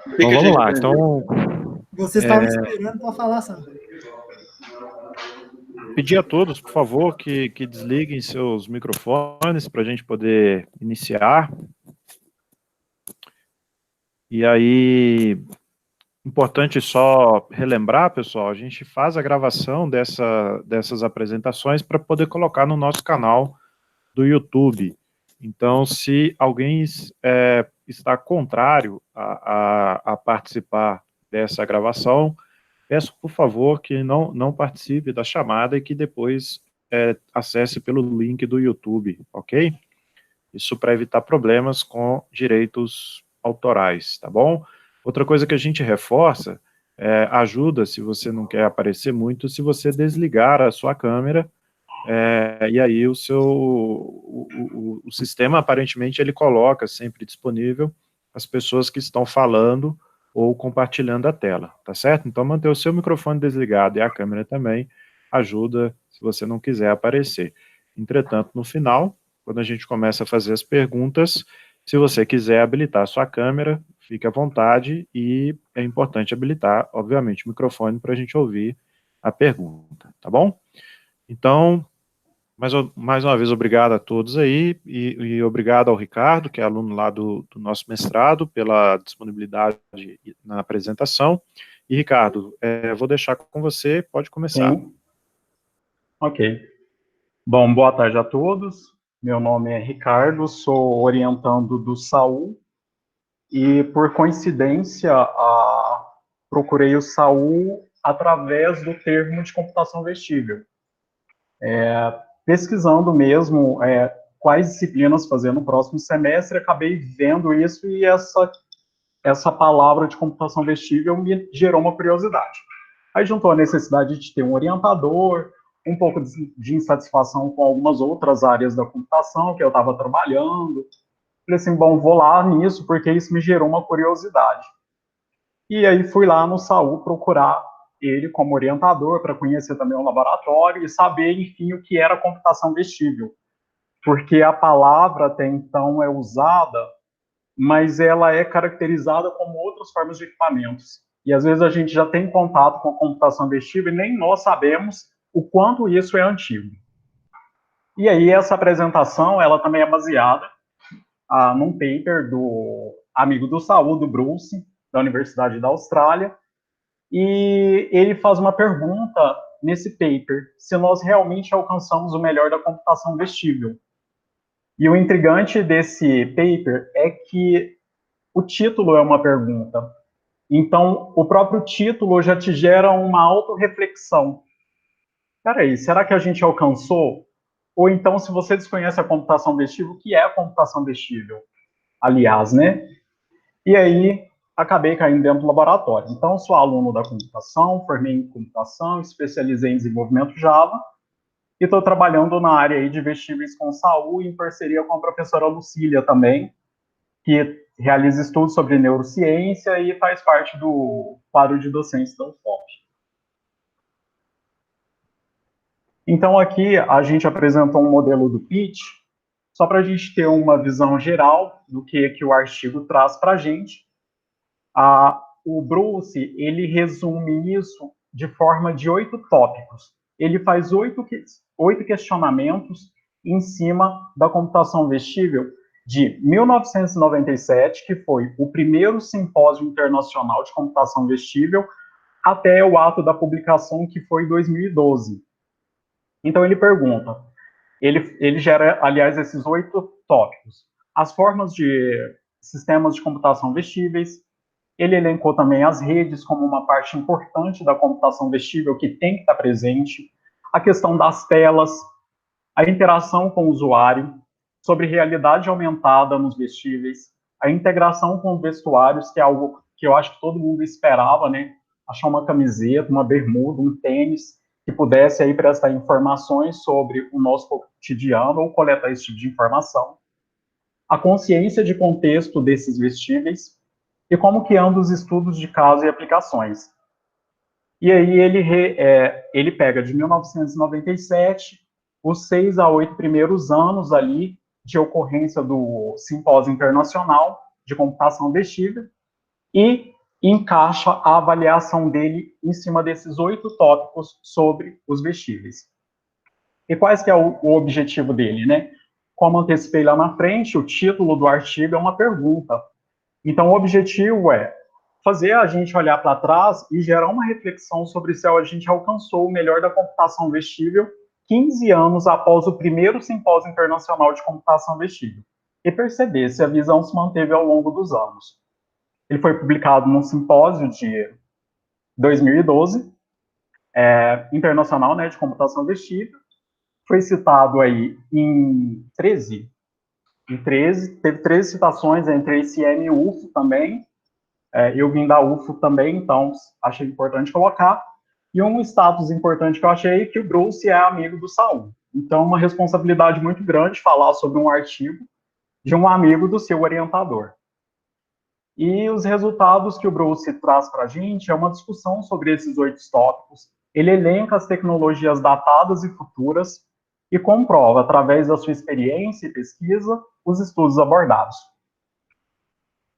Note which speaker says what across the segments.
Speaker 1: Então vamos lá. Então,
Speaker 2: Você estava esperando para falar, Sandro.
Speaker 1: pedir a todos, por favor, que desliguem seus microfones para a gente poder iniciar. E aí, importante só relembrar, pessoal, a gente faz a gravação dessas apresentações para poder colocar no nosso canal do YouTube. Então, se alguém está contrário a participar dessa gravação, peço, por favor, que não participe da chamada e que depois acesse pelo link do YouTube, ok? Isso para evitar problemas com direitos autorais, tá bom? Outra coisa que a gente reforça, ajuda, se você não quer aparecer muito, se você desligar a sua câmera, e aí o sistema, aparentemente, ele coloca sempre disponível as pessoas que estão falando ou compartilhando a tela, tá certo? Então, manter o seu microfone desligado e a câmera também ajuda se você não quiser aparecer. Entretanto, no final, quando a gente começa a fazer as perguntas, se você quiser habilitar a sua câmera, fique à vontade, e é importante habilitar, obviamente, o microfone para a gente ouvir a pergunta, tá bom? Então, mais uma vez, obrigado a todos aí, e obrigado ao Ricardo, que é aluno lá do nosso mestrado, pela disponibilidade na apresentação. E, Ricardo, vou deixar com você, pode começar.
Speaker 3: Sim. Ok. Bom, boa tarde a todos. Meu nome é Ricardo, sou orientando do Saul, e, por coincidência, procurei o Saul através do termo de computação vestível. Pesquisando mesmo quais disciplinas fazer no próximo semestre, acabei vendo isso, e essa palavra de computação vestível me gerou uma curiosidade. Aí juntou a necessidade de ter um orientador, um pouco de insatisfação com algumas outras áreas da computação que eu estava trabalhando. Falei assim, bom, vou lá nisso, porque isso me gerou uma curiosidade. E aí fui lá no Saul procurar ele como orientador, para conhecer também o laboratório e saber, enfim, o que era computação vestível. Porque a palavra até então é usada, mas ela é caracterizada como outras formas de equipamentos. E às vezes a gente já tem contato com a computação vestível e nem nós sabemos o quanto isso é antigo. E aí essa apresentação, ela também é baseada num paper do amigo do Saul, do Bruce, da Universidade da Austrália, e ele faz uma pergunta nesse paper, se nós realmente alcançamos o melhor da computação vestível. E o intrigante desse paper é que o título é uma pergunta. Então, o próprio título já te gera uma autorreflexão. Peraí, será que a gente alcançou? Ou então, se você desconhece a computação vestível, o que é a computação vestível? Aliás, né? E aí, acabei caindo dentro do laboratório. Então, sou aluno da computação, formei em computação, especializei em desenvolvimento Java, e estou trabalhando na área aí de vestíveis com Saul, em parceria com a professora Lucília também, que realiza estudos sobre neurociência e faz parte do quadro de docência da UFOP. Então, aqui a gente apresentou um modelo do pitch, só para a gente ter uma visão geral do que o artigo traz para a gente. O Bruce, ele resume isso de forma de 8 tópicos. Ele faz 8 questionamentos em cima da computação vestível de 1997, que foi o primeiro simpósio internacional de computação vestível, até o ato da publicação, que foi em 2012. Então, ele pergunta, ele gera, aliás, esses 8 tópicos. As formas de sistemas de computação vestíveis. Ele elencou também as redes como uma parte importante da computação vestível que tem que estar presente, a questão das telas, a interação com o usuário, sobre realidade aumentada nos vestíveis, a integração com vestuários, que é algo que eu acho que todo mundo esperava, né? Achar uma camiseta, uma bermuda, um tênis, que pudesse aí prestar informações sobre o nosso cotidiano ou coletar esse tipo de informação. A consciência de contexto desses vestíveis, e como que andam os estudos de caso e aplicações. E aí ele pega de 1997, os 6 a 8 primeiros anos ali de ocorrência do Simpósio Internacional de Computação Vestível, e encaixa a avaliação dele em cima desses 8 tópicos sobre os vestíveis. E quais que é o objetivo dele, né? Como antecipei lá na frente, o título do artigo é uma pergunta. Então, o objetivo é fazer a gente olhar para trás e gerar uma reflexão sobre se a gente alcançou o melhor da computação vestível 15 anos após o primeiro simpósio internacional de computação vestível, e perceber se a visão se manteve ao longo dos anos. Ele foi publicado num simpósio de 2012, internacional, né, de computação vestível, foi citado aí em 13, teve 13 citações, entre ICM e UFO também. Eu vim da UFO também, então achei importante colocar. E um status importante que eu achei é que o Bruce é amigo do Saul. Então, uma responsabilidade muito grande falar sobre um artigo de um amigo do seu orientador. E os resultados que o Bruce traz para a gente é uma discussão sobre esses 8 tópicos. Ele elenca as tecnologias datadas e futuras e comprova, através da sua experiência e pesquisa, os estudos abordados.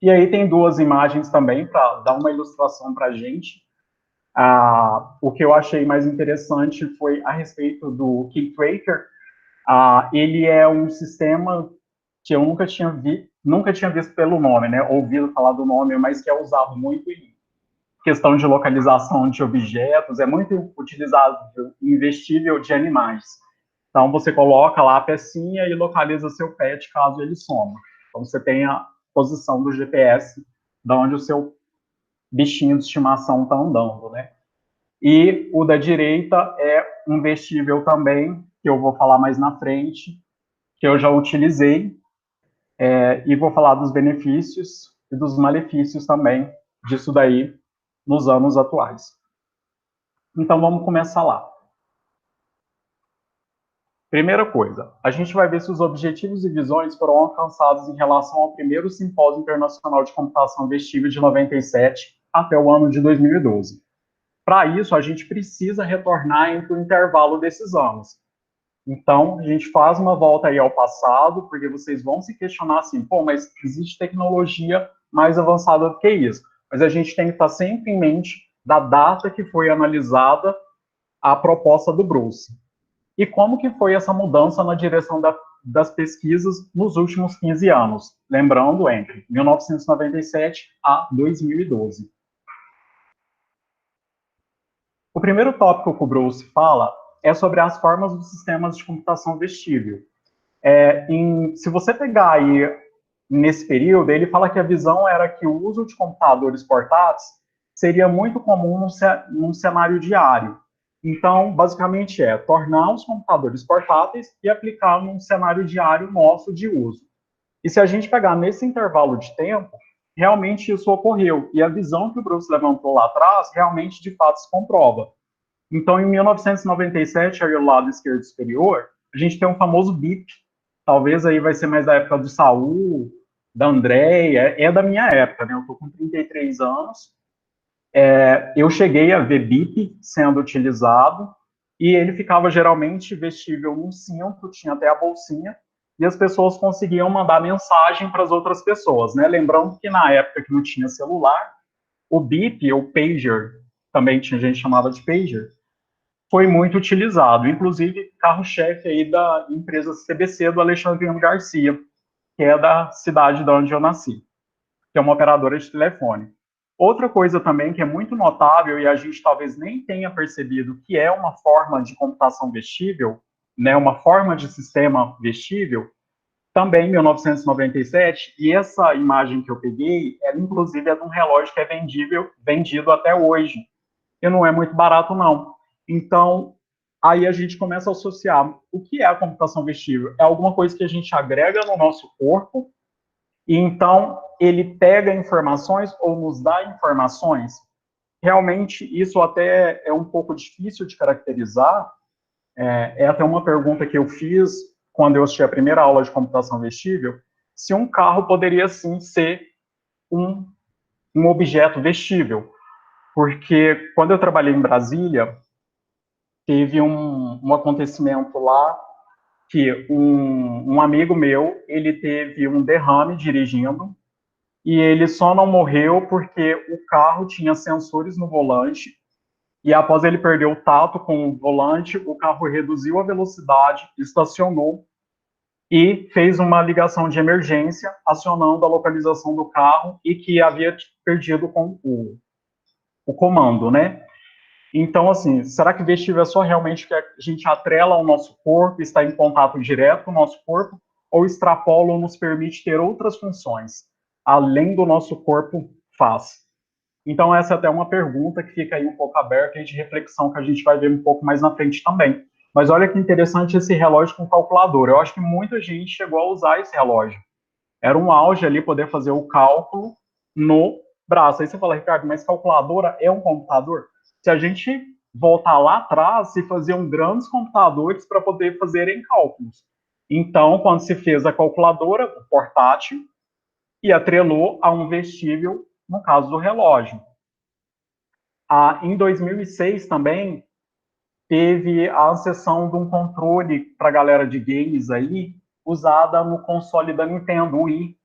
Speaker 3: E aí tem 2 imagens também para dar uma ilustração para a gente. O que eu achei mais interessante foi a respeito do Key Tracker. Ele é um sistema que eu nunca tinha visto pelo nome, né? Ouvido falar do nome, mas que é usado muito em questão de localização de objetos, é muito utilizado em vestível de animais. Então, você coloca lá a pecinha e localiza seu pet caso ele soma. Então, você tem a posição do GPS de onde o seu bichinho de estimação está andando, né? E o da direita é um vestível também, que eu vou falar mais na frente, que eu já utilizei, e vou falar dos benefícios e dos malefícios também disso daí nos anos atuais. Então, vamos começar lá. Primeira coisa, a gente vai ver se os objetivos e visões foram alcançados em relação ao primeiro Simpósio Internacional de Computação Vestível de 97 até o ano de 2012. Para isso, a gente precisa retornar entre o intervalo desses anos. Então, a gente faz uma volta aí ao passado, porque vocês vão se questionar assim, pô, mas existe tecnologia mais avançada do que isso. Mas a gente tem que estar sempre em mente da data que foi analisada a proposta do Bruce. E como que foi essa mudança na direção das pesquisas nos últimos 15 anos? Lembrando, entre 1997 a 2012. O primeiro tópico que o Bruce fala é sobre as formas dos sistemas de computação vestível. Se você pegar aí nesse período, ele fala que a visão era que o uso de computadores portáteis seria muito comum num cenário diário. Então, basicamente tornar os computadores portáteis e aplicar num cenário diário nosso de uso. E se a gente pegar nesse intervalo de tempo, realmente isso ocorreu. E a visão que o Bruce levantou lá atrás, realmente, de fato, se comprova. Então, em 1997, aí o lado esquerdo superior, a gente tem um famoso BIP. Talvez aí vai ser mais da época do Saul, da Andréia, é da minha época, né? Eu estou com 33 anos. Eu cheguei a ver BIP sendo utilizado, e ele ficava geralmente vestível num cinto, tinha até a bolsinha, e as pessoas conseguiam mandar mensagem para as outras pessoas, né? Lembrando que na época que não tinha celular, o BIP, ou pager, também tinha gente chamada de pager, foi muito utilizado, inclusive carro-chefe aí da empresa CBC do Alexandrino Garcia, que é da cidade de onde eu nasci, que é uma operadora de telefone. Outra coisa também que é muito notável e a gente talvez nem tenha percebido que é uma forma de computação vestível, né, uma forma de sistema vestível, também em 1997, e essa imagem que eu peguei, ela inclusive é de um relógio que é vendido até hoje, e não é muito barato não. Então, aí a gente começa a associar o que é a computação vestível. É alguma coisa que a gente agrega no nosso corpo, e então ele pega informações ou nos dá informações. Realmente, isso até é um pouco difícil de caracterizar. É até uma pergunta que eu fiz quando eu assisti a primeira aula de computação vestível, se um carro poderia, sim, ser um objeto vestível. Porque quando eu trabalhei em Brasília, teve um acontecimento lá que um amigo meu, ele teve um derrame dirigindo, e ele só não morreu porque o carro tinha sensores no volante, e após ele perder o tato com o volante, o carro reduziu a velocidade, estacionou e fez uma ligação de emergência, acionando a localização do carro e que havia perdido com o comando, né? Então, assim, será que vestível é só realmente que a gente atrela ao nosso corpo, está em contato direto com o nosso corpo, ou extrapola ou nos permite ter outras funções, além do nosso corpo faz? Então, essa é até uma pergunta que fica aí um pouco aberta e de reflexão que a gente vai ver um pouco mais na frente também. Mas olha que interessante esse relógio com calculadora. Eu acho que muita gente chegou a usar esse relógio. Era um auge ali poder fazer o cálculo no braço. Aí você fala, Ricardo, mas calculadora é um computador? Se a gente voltar lá atrás, se faziam grandes computadores para poder fazerem cálculos. Então, quando se fez a calculadora, o portátil, e atrelou a um vestível, no caso do relógio. Em 2006 também, teve a acessão de um controle para a galera de games aí, usada no console da Nintendo, o Wii.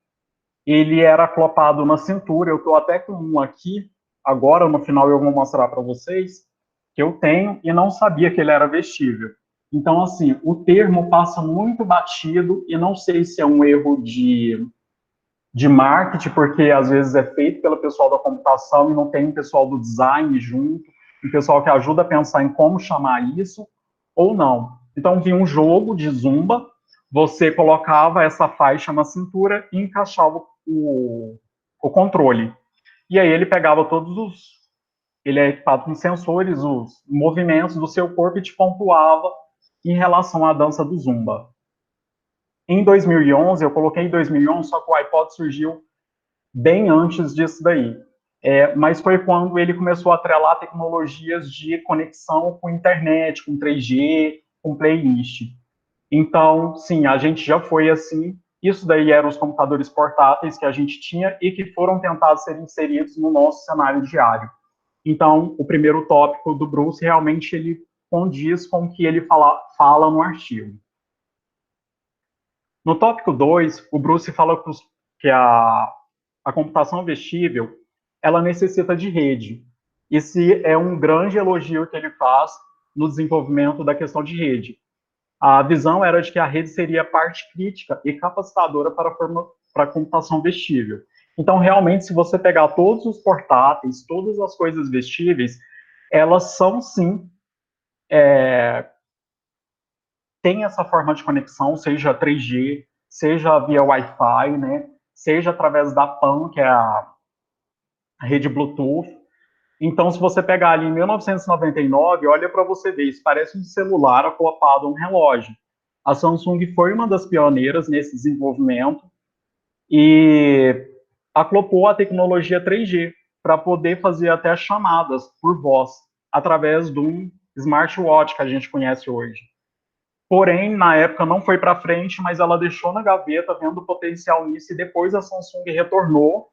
Speaker 3: Ele era acopado na cintura, eu estou até com um aqui, agora no final eu vou mostrar para vocês, que eu tenho e não sabia que ele era vestível. Então, assim, o termo passa muito batido e não sei se é um erro de marketing, porque às vezes é feito pelo pessoal da computação e não tem um pessoal do design junto, um pessoal que ajuda a pensar em como chamar isso, ou não. Então, vinha um jogo de zumba, você colocava essa faixa na cintura e encaixava o controle. E aí ele pegava todos os... Ele é equipado com sensores, os movimentos do seu corpo e te pontuava em relação à dança do zumba. Em 2011, eu coloquei em 2011, só que o iPod surgiu bem antes disso daí. Mas foi quando ele começou a atrelar tecnologias de conexão com internet, com 3G, com playlist. Então, sim, a gente já foi assim. Isso daí eram os computadores portáteis que a gente tinha e que foram tentados ser inseridos no nosso cenário diário. Então, o primeiro tópico do Bruce realmente ele condiz com o que ele fala no artigo. No tópico 2, o Bruce fala que a computação vestível ela necessita de rede. Esse é um grande elogio que ele faz no desenvolvimento da questão de rede. A visão era de que a rede seria parte crítica e capacitadora para a computação vestível. Então, realmente, se você pegar todos os portáteis, todas as coisas vestíveis, elas são, sim, tem essa forma de conexão, seja 3G, seja via Wi-Fi, né? Seja através da PAN, que é a rede Bluetooth. Então, se você pegar ali em 1999, olha para você ver, isso parece um celular acoplado a um relógio. A Samsung foi uma das pioneiras nesse desenvolvimento e acoplou a tecnologia 3G para poder fazer até chamadas por voz através de um smartwatch que a gente conhece hoje. Porém, na época não foi para frente, mas ela deixou na gaveta vendo o potencial nisso e depois a Samsung retornou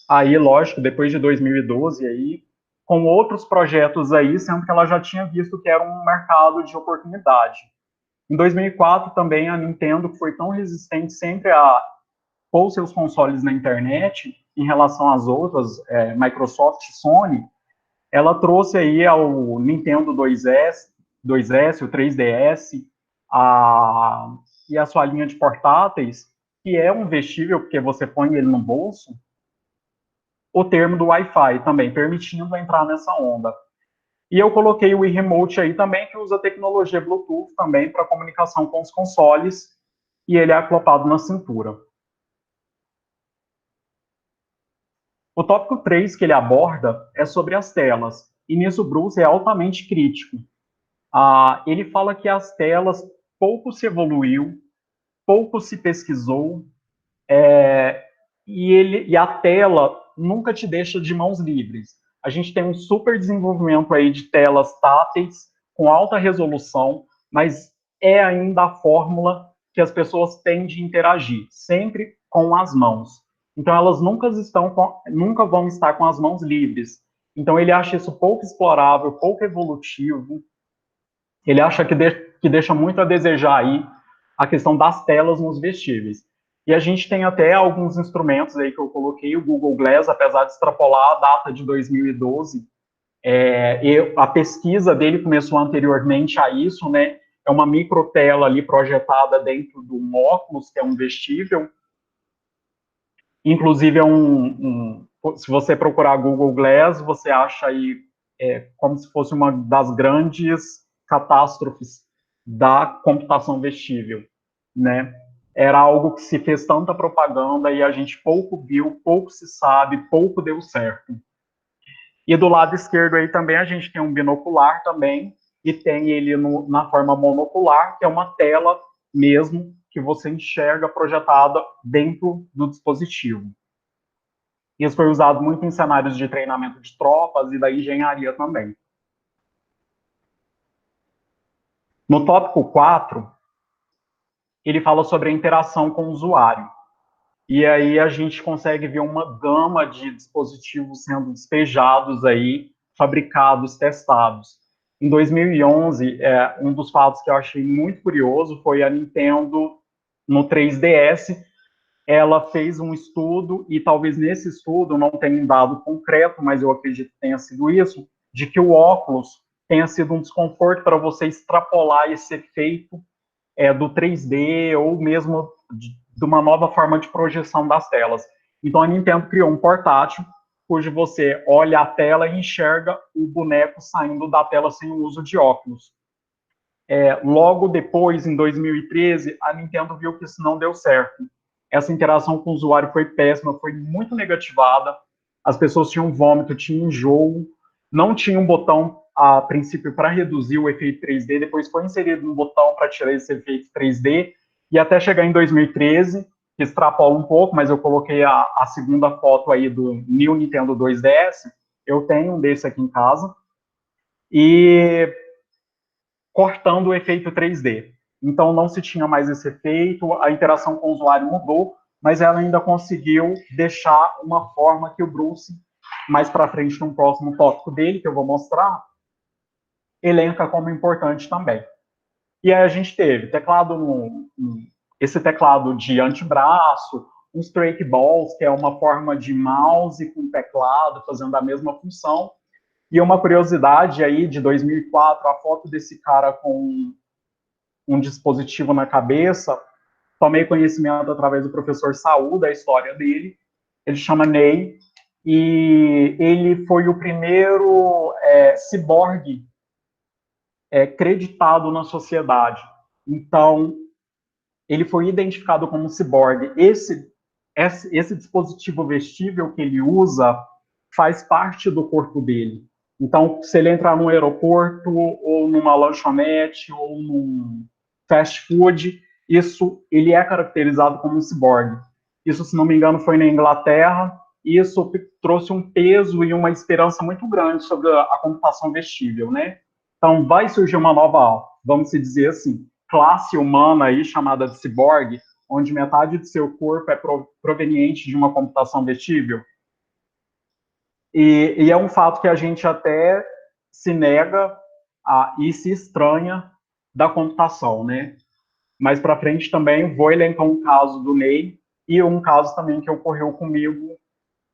Speaker 3: aí, lógico, depois de 2012, aí, com outros projetos aí, sendo que ela já tinha visto que era um mercado de oportunidade. Em 2004, também, a Nintendo, que foi tão resistente sempre a pôr seus consoles na internet, em relação às outras, Microsoft e Sony, ela trouxe aí ao Nintendo 2S, o 3DS, e a sua linha de portáteis, que é um vestível, porque você põe ele no bolso, o termo do Wi-Fi também, permitindo entrar nessa onda. E eu coloquei o e-remote aí também, que usa tecnologia Bluetooth também para comunicação com os consoles, e ele é acoplado na cintura. O tópico 3 que ele aborda é sobre as telas, e nisso o Bruce é altamente crítico. Ele fala que as telas pouco se evoluiu, pouco se pesquisou, e a tela nunca te deixa de mãos livres. A gente tem um super desenvolvimento aí de telas táteis, com alta resolução, mas é ainda a fórmula que as pessoas têm de interagir, sempre com as mãos. Então, elas nunca vão estar com as mãos livres. Então, ele acha isso pouco explorável, pouco evolutivo. Ele acha que deixa muito a desejar aí a questão das telas nos vestíveis. E a gente tem até alguns instrumentos aí que eu coloquei, o Google Glass, apesar de extrapolar a data de 2012, e a pesquisa dele começou anteriormente a isso, né? É uma microtela ali projetada dentro de um óculos, que é um vestível. Inclusive, se você procurar Google Glass, você acha aí como se fosse uma das grandes catástrofes da computação vestível, né? Era algo que se fez tanta propaganda e a gente pouco viu, pouco se sabe, pouco deu certo. E do lado esquerdo aí também a gente tem um binocular também, e tem ele na forma monocular, que é uma tela mesmo que você enxerga projetada dentro do dispositivo. Isso foi usado muito em cenários de treinamento de tropas e da engenharia também. No tópico 4, ele fala sobre a interação com o usuário. E aí a gente consegue ver uma gama de dispositivos sendo despejados aí, fabricados, testados. Em 2011, um dos fatos que eu achei muito curioso foi a Nintendo, no 3DS, ela fez um estudo, e talvez nesse estudo não tenha um dado concreto, mas eu acredito que tenha sido isso, de que o óculos tenha sido um desconforto para você extrapolar esse efeito do 3D ou mesmo de uma nova forma de projeção das telas. Então a Nintendo criou um portátil cujo você olha a tela e enxerga o boneco saindo da tela sem o uso de óculos. Logo depois, em 2013, a Nintendo viu que isso não deu certo. Essa interação com o usuário foi péssima, foi muito negativada. As pessoas tinham vômito, tinham enjoo, não tinha um botão a princípio para reduzir o efeito 3D, depois foi inserido um botão para tirar esse efeito 3D, e até chegar em 2013, que extrapola um pouco, mas eu coloquei a segunda foto aí do New Nintendo 2DS, eu tenho um desse aqui em casa, e cortando o efeito 3D. Então não se tinha mais esse efeito, a interação com o usuário mudou, mas ela ainda conseguiu deixar uma forma que o Bruce, mais para frente no próximo tópico dele, que eu vou mostrar, elenca como importante também. E aí a gente teve esse teclado de antebraço, uns trackballs, que é uma forma de mouse com teclado, fazendo a mesma função. E uma curiosidade aí, de 2004, a foto desse cara com um dispositivo na cabeça, tomei conhecimento através do professor Saul, da história dele. Ele chama Ney, e ele foi o primeiro ciborgue creditado na sociedade. Então, ele foi identificado como um ciborgue. Esse dispositivo vestível que ele usa faz parte do corpo dele. Então, se ele entrar num aeroporto, ou numa lanchonete, ou num fast food, ele é caracterizado como um ciborgue. Isso, se não me engano, foi na Inglaterra, e isso trouxe um peso e uma esperança muito grande sobre a computação vestível, né? Então, vai surgir uma nova, vamos dizer assim, classe humana aí, chamada de ciborgue, onde metade de seu corpo é proveniente de uma computação vestível. E é um fato que a gente até se nega e se estranha da computação, né? Mais para frente também vou elencar um caso do Ney e um caso também que ocorreu comigo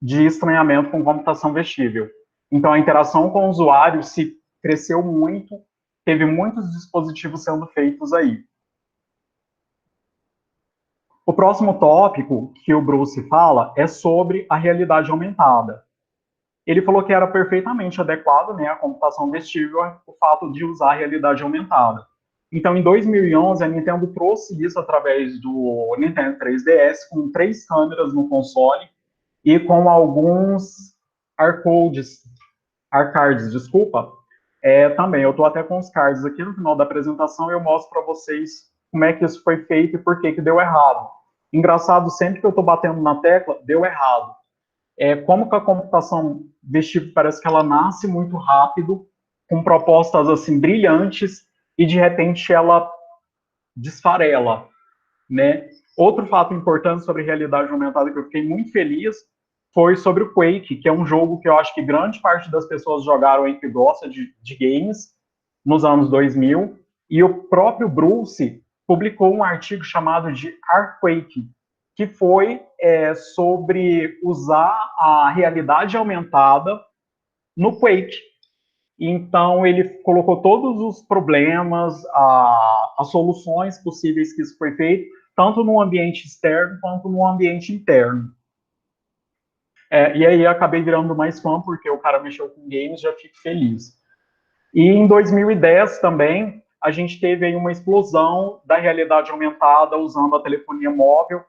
Speaker 3: de estranhamento com computação vestível. Então, a interação com o usuário se cresceu muito, teve muitos dispositivos sendo feitos aí. O próximo tópico que o Bruce fala é sobre a realidade aumentada. Ele falou que era perfeitamente adequado, né, a computação vestível, o fato de usar a realidade aumentada. Então, em 2011, a Nintendo trouxe isso através do Nintendo 3DS, com 3 câmeras no console e com alguns arcades, também. Eu estou até com os cards aqui no final da apresentação e eu mostro para vocês como é que isso foi feito e por que deu errado. Engraçado, sempre que eu estou batendo na tecla, deu errado. Como que a computação vestível parece que ela nasce muito rápido, com propostas assim brilhantes, e de repente ela desfarela, né? Outro fato importante sobre realidade aumentada que eu fiquei muito feliz foi sobre o Quake, que é um jogo que eu acho que grande parte das pessoas jogaram aí que gosta de games nos anos 2000, e o próprio Bruce publicou um artigo chamado de Arquake, que foi sobre usar a realidade aumentada no Quake. Então, ele colocou todos os problemas, as soluções possíveis que isso foi feito, tanto no ambiente externo quanto no ambiente interno. E aí, acabei virando mais fã, porque o cara mexeu com games, já fico feliz. E em 2010 também, a gente teve aí uma explosão da realidade aumentada usando a telefonia móvel.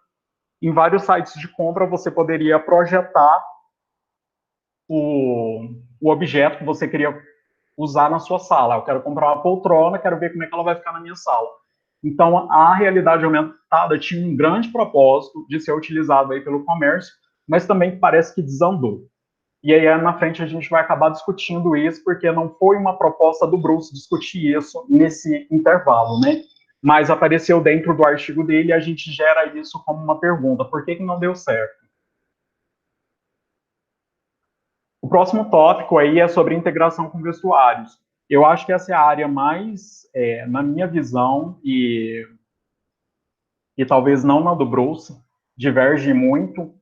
Speaker 3: Em vários sites de compra, você poderia projetar o objeto que você queria usar na sua sala. Eu quero comprar uma poltrona, quero ver como é que ela vai ficar na minha sala. Então, a realidade aumentada tinha um grande propósito de ser utilizado aí pelo comércio, mas também parece que desandou. E aí, na frente, a gente vai acabar discutindo isso, porque não foi uma proposta do Bruce discutir isso nesse intervalo, né? Mas apareceu dentro do artigo dele e a gente gera isso como uma pergunta: por que não deu certo? O próximo tópico aí é sobre integração com vestuários. Eu acho que essa é a área mais, na minha visão, e talvez não na do Bruce, diverge muito.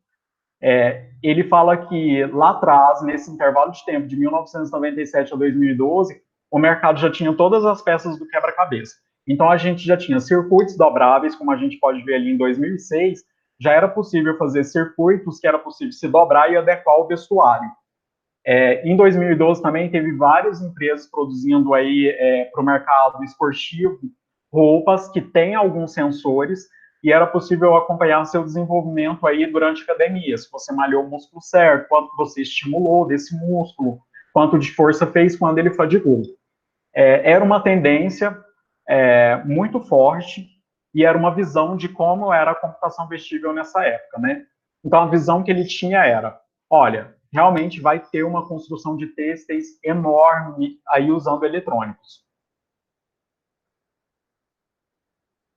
Speaker 3: Ele fala que lá atrás, nesse intervalo de tempo de 1997 a 2012, o mercado já tinha todas as peças do quebra-cabeça. Então, a gente já tinha circuitos dobráveis, como a gente pode ver ali em 2006, já era possível fazer circuitos que era possível se dobrar e adequar o vestuário. Em 2012 também teve várias empresas produzindo aí para o mercado esportivo roupas que têm alguns sensores e era possível acompanhar seu desenvolvimento aí durante a academia, se você malhou o músculo certo, quanto você estimulou desse músculo, quanto de força fez quando ele fadigou. Era uma tendência muito forte e era uma visão de como era a computação vestível nessa época, né? Então, a visão que ele tinha era, olha, realmente vai ter uma construção de têxteis enorme aí usando eletrônicos.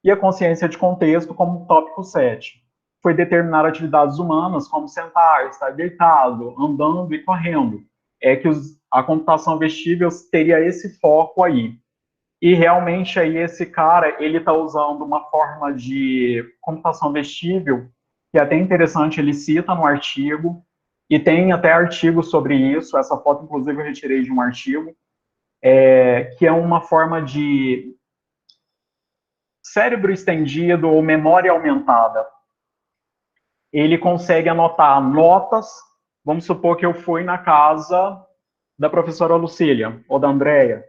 Speaker 3: E a consciência de contexto como tópico 7. Foi determinar atividades humanas como sentar, estar deitado, andando e correndo. Que a computação vestível teria esse foco aí. E realmente aí esse cara, ele está usando uma forma de computação vestível, que é até interessante, ele cita no artigo, e tem até artigo sobre isso, essa foto inclusive eu retirei de um artigo, que é uma forma de cérebro estendido ou memória aumentada. Ele consegue anotar notas, vamos supor que eu fui na casa da professora Lucília, ou da Andrea,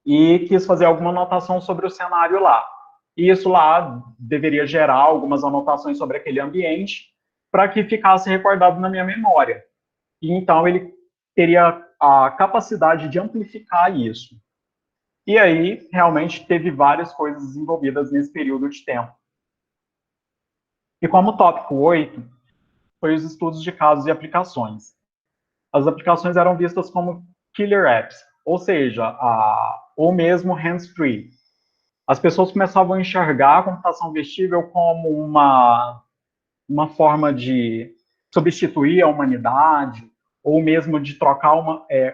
Speaker 3: e quis fazer alguma anotação sobre o cenário lá. E isso lá deveria gerar algumas anotações sobre aquele ambiente para que ficasse recordado na minha memória. E então ele teria a capacidade de amplificar isso. E aí, realmente, teve várias coisas desenvolvidas nesse período de tempo. E como tópico 8, foi os estudos de casos e aplicações. As aplicações eram vistas como killer apps, ou seja, ou mesmo hands-free. As pessoas começavam a enxergar a computação vestível como uma forma de substituir a humanidade, ou mesmo de trocar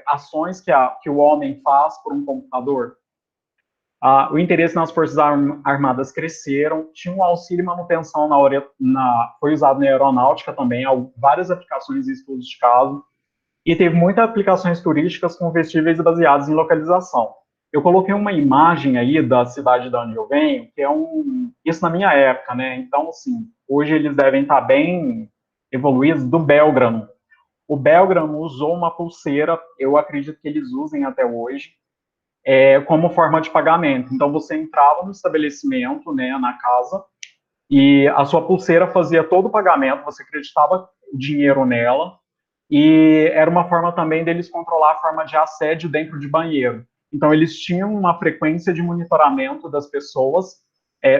Speaker 3: ações que o homem faz por um computador. O interesse nas Forças Armadas cresceram, tinha um auxílio e manutenção foi usado na aeronáutica também, várias aplicações e estudos de caso, e teve muitas aplicações turísticas com vestíveis baseados em localização. Eu coloquei uma imagem aí da cidade de onde eu venho, que é isso na minha época, né? Então, assim, hoje eles devem estar bem evoluídos, do Belgrano. O Belgrano usou uma pulseira, eu acredito que eles usem até hoje, como forma de pagamento. Então, você entrava no estabelecimento, né, na casa, e a sua pulseira fazia todo o pagamento, você acreditava o dinheiro nela, e era uma forma também deles controlar a forma de assédio dentro de banheiro. Então, eles tinham uma frequência de monitoramento das pessoas,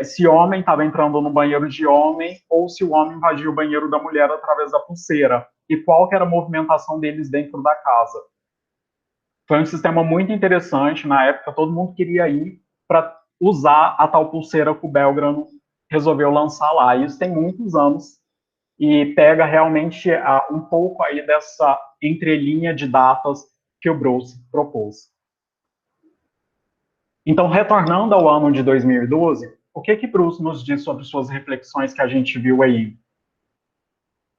Speaker 3: se homem estava entrando no banheiro de homem, ou se o homem invadia o banheiro da mulher através da pulseira, e qual que era a movimentação deles dentro da casa. Foi um sistema muito interessante, na época todo mundo queria ir para usar a tal pulseira que o Belgrano resolveu lançar lá. Isso tem muitos anos, e pega realmente um pouco aí dessa entrelinha de datas que o Bruce propôs. Então, retornando ao ano de 2012, o que Bruce nos diz sobre suas reflexões que a gente viu aí?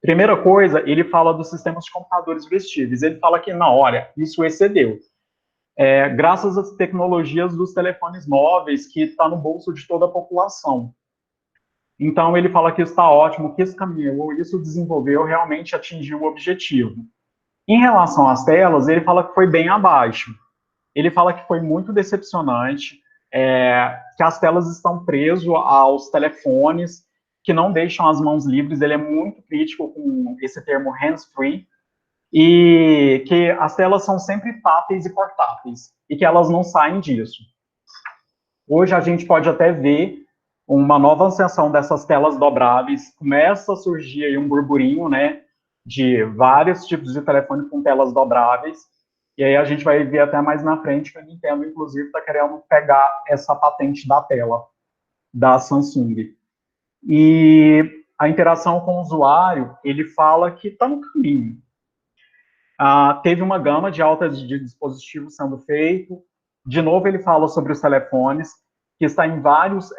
Speaker 3: Primeira coisa, ele fala dos sistemas de computadores vestíveis. Ele fala que, não, olha, isso excedeu. Graças às tecnologias dos telefones móveis, que está no bolso de toda a população. Então, ele fala que está ótimo, que isso caminhou, isso desenvolveu, realmente atingiu o objetivo. Em relação às telas, ele fala que foi bem abaixo. Ele fala que foi muito decepcionante, que as telas estão presas aos telefones, que não deixam as mãos livres. Ele é muito crítico com esse termo hands-free, e que as telas são sempre táteis e portáteis, e que elas não saem disso. Hoje a gente pode até ver uma nova ascensão dessas telas dobráveis. Começa a surgir aí um burburinho, né, de vários tipos de telefone com telas dobráveis, e aí a gente vai ver até mais na frente que a Nintendo, inclusive, está querendo pegar essa patente da tela da Samsung. E a interação com o usuário, ele fala que está no caminho. Teve uma gama de alta de dispositivos sendo feito. De novo, ele fala sobre os telefones, que está em vários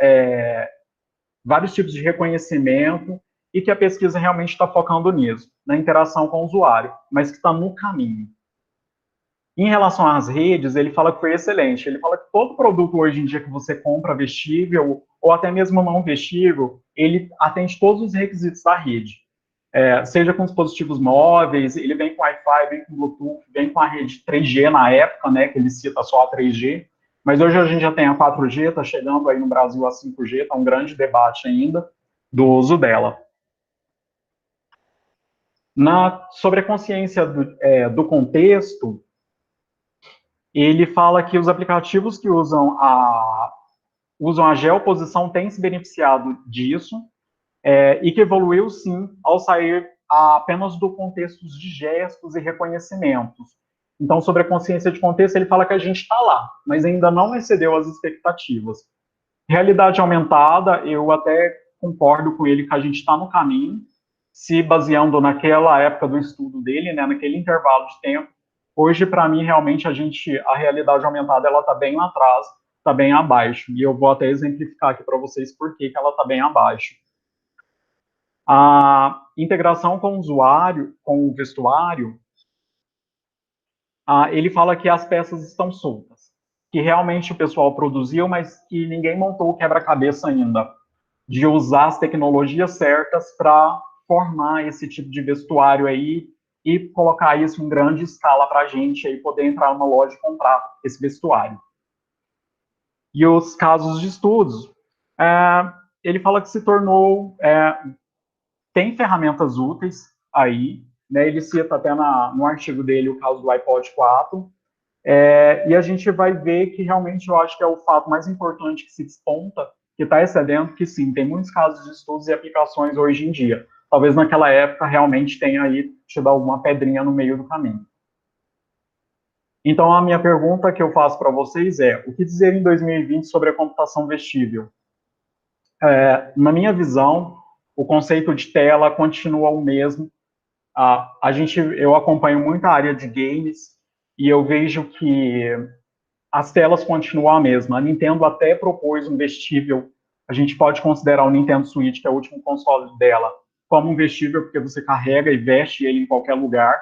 Speaker 3: tipos de reconhecimento, e que a pesquisa realmente está focando nisso, na interação com o usuário, mas que está no caminho. Em relação às redes, ele fala que foi excelente. Ele fala que todo produto hoje em dia que você compra vestível, ou até mesmo não vestível, ele atende todos os requisitos da rede. Seja com dispositivos móveis, ele vem com Wi-Fi, vem com Bluetooth, vem com a rede 3G na época, né, que ele cita só a 3G, mas hoje a gente já tem a 4G, está chegando aí no Brasil a 5G, está um grande debate ainda do uso dela. Sobre a consciência do contexto, ele fala que os aplicativos que usam a geoposição têm se beneficiado disso, e que evoluiu, sim, ao sair apenas do contexto de gestos e reconhecimentos. Então, sobre a consciência de contexto, ele fala que a gente está lá, mas ainda não excedeu as expectativas. Realidade aumentada, eu até concordo com ele que a gente está no caminho, se baseando naquela época do estudo dele, né, naquele intervalo de tempo. Hoje, para mim, realmente, a realidade aumentada ela está bem lá atrás, está bem abaixo. E eu vou até exemplificar aqui para vocês por que ela está bem abaixo. A integração com o usuário, com o vestuário, ele fala que as peças estão soltas, que realmente o pessoal produziu, mas que ninguém montou o quebra-cabeça ainda, de usar as tecnologias certas para formar esse tipo de vestuário aí e colocar isso em grande escala para a gente aí poder entrar numa loja e comprar esse vestuário. E os casos de estudos, ele fala que se tornou... tem ferramentas úteis aí, né? Ele cita até no artigo dele o caso do iPod 4, e a gente vai ver que realmente eu acho que é o fato mais importante que se desponta, que está excedendo, que sim, tem muitos casos de estudos e aplicações hoje em dia. Talvez naquela época realmente tenha aí tido alguma pedrinha no meio do caminho. Então, a minha pergunta que eu faço para vocês é: o que dizer em 2020 sobre a computação vestível? Na minha visão, o conceito de tela continua o mesmo. Eu acompanho muita área de games e eu vejo que as telas continuam a mesma. A Nintendo até propôs um vestível. A gente pode considerar o Nintendo Switch, que é o último console dela, como um vestível, porque você carrega e veste ele em qualquer lugar.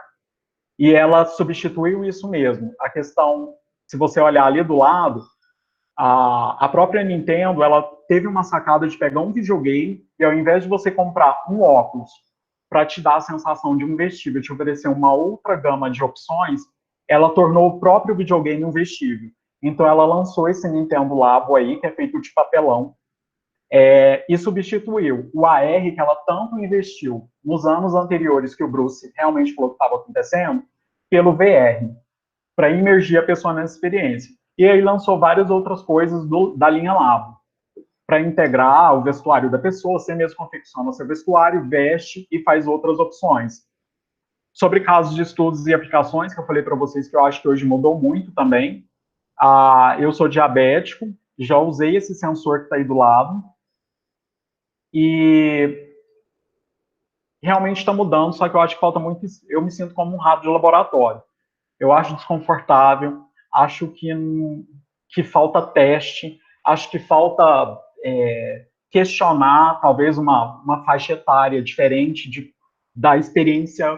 Speaker 3: E ela substituiu isso mesmo. A questão, se você olhar ali do lado, a própria Nintendo, ela teve uma sacada de pegar um videogame e, ao invés de você comprar um óculos para te dar a sensação de um vestível, te oferecer uma outra gama de opções, ela tornou o próprio videogame um vestível. Então, ela lançou esse Nintendo Labo aí, que é feito de papelão, e substituiu o AR que ela tanto investiu nos anos anteriores, que o Bruce realmente falou que estava acontecendo, pelo VR, para imergir a pessoa nessa experiência. E aí lançou várias outras coisas da linha Labo, para integrar o vestuário da pessoa. Você mesmo confecciona seu vestuário, veste e faz outras opções. Sobre casos de estudos e aplicações, que eu falei para vocês que eu acho que hoje mudou muito também. Eu sou diabético, já usei esse sensor que está aí do lado, e realmente está mudando, só que eu acho que falta muito. Eu me sinto como um rato de laboratório. Eu acho desconfortável, acho que falta teste, acho que falta questionar talvez uma faixa etária diferente da experiência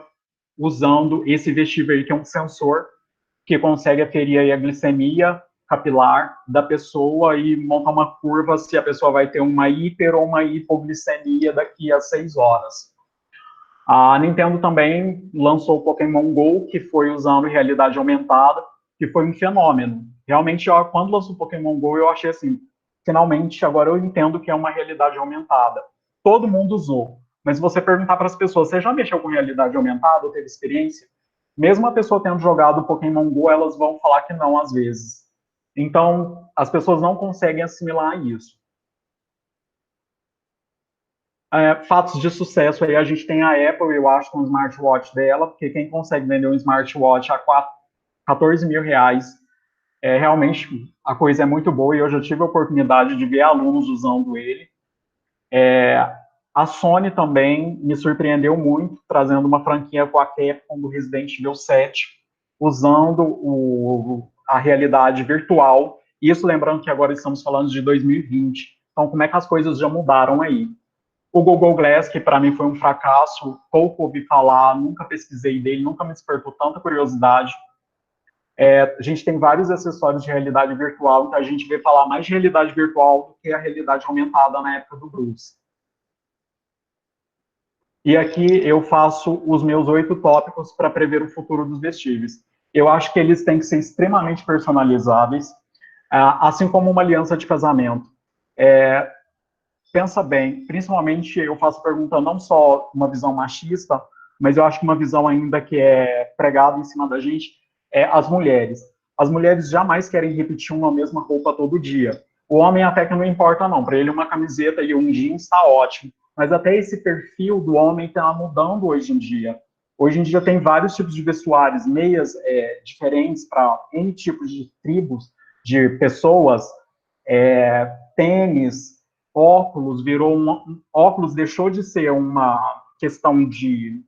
Speaker 3: usando esse vestível aí, que é um sensor que consegue aferir aí a glicemia capilar da pessoa e montar uma curva se a pessoa vai ter uma hiper ou uma hipoglicemia daqui a 6 horas. A Nintendo também lançou o Pokémon GO, que foi usando realidade aumentada, que foi um fenômeno. Realmente, quando lançou o Pokémon GO, eu achei assim, finalmente, agora eu entendo que é uma realidade aumentada. Todo mundo usou. Mas se você perguntar para as pessoas, você já mexeu com realidade aumentada ou teve experiência? Mesmo a pessoa tendo jogado Pokémon GO, elas vão falar que não, às vezes. Então, as pessoas não conseguem assimilar isso. Fatos de sucesso aí, a gente tem a Apple, eu acho, com o smartwatch dela, porque quem consegue vender um smartwatch a 14 mil reais, realmente a coisa é muito boa, e eu já tive a oportunidade de ver alunos usando ele. A Sony também me surpreendeu muito, trazendo uma franquia com a Capcom do Resident Evil 7, usando a realidade virtual. Isso lembrando que agora estamos falando de 2020. Então, como é que as coisas já mudaram aí? O Google Glass, que para mim foi um fracasso, pouco ouvi falar, nunca pesquisei dele, nunca me despertou tanta curiosidade. A gente tem vários acessórios de realidade virtual, então a gente vê falar mais de realidade virtual do que a realidade aumentada na época do Bruce. E aqui eu faço os meus 8 tópicos para prever o futuro dos vestíveis. Eu acho que eles têm que ser extremamente personalizáveis, assim como uma aliança de casamento. Pensa bem, principalmente eu faço pergunta não só uma visão machista, mas eu acho que uma visão ainda que é pregada em cima da gente, as mulheres. As mulheres jamais querem repetir uma mesma roupa todo dia. O homem até que não importa não, para ele uma camiseta e um jeans está ótimo. Mas até esse perfil do homem está mudando hoje em dia. Hoje em dia tem vários tipos de vestuários, meias diferentes para N tipos de tribos, de pessoas, tênis, óculos, óculos deixou de ser uma questão de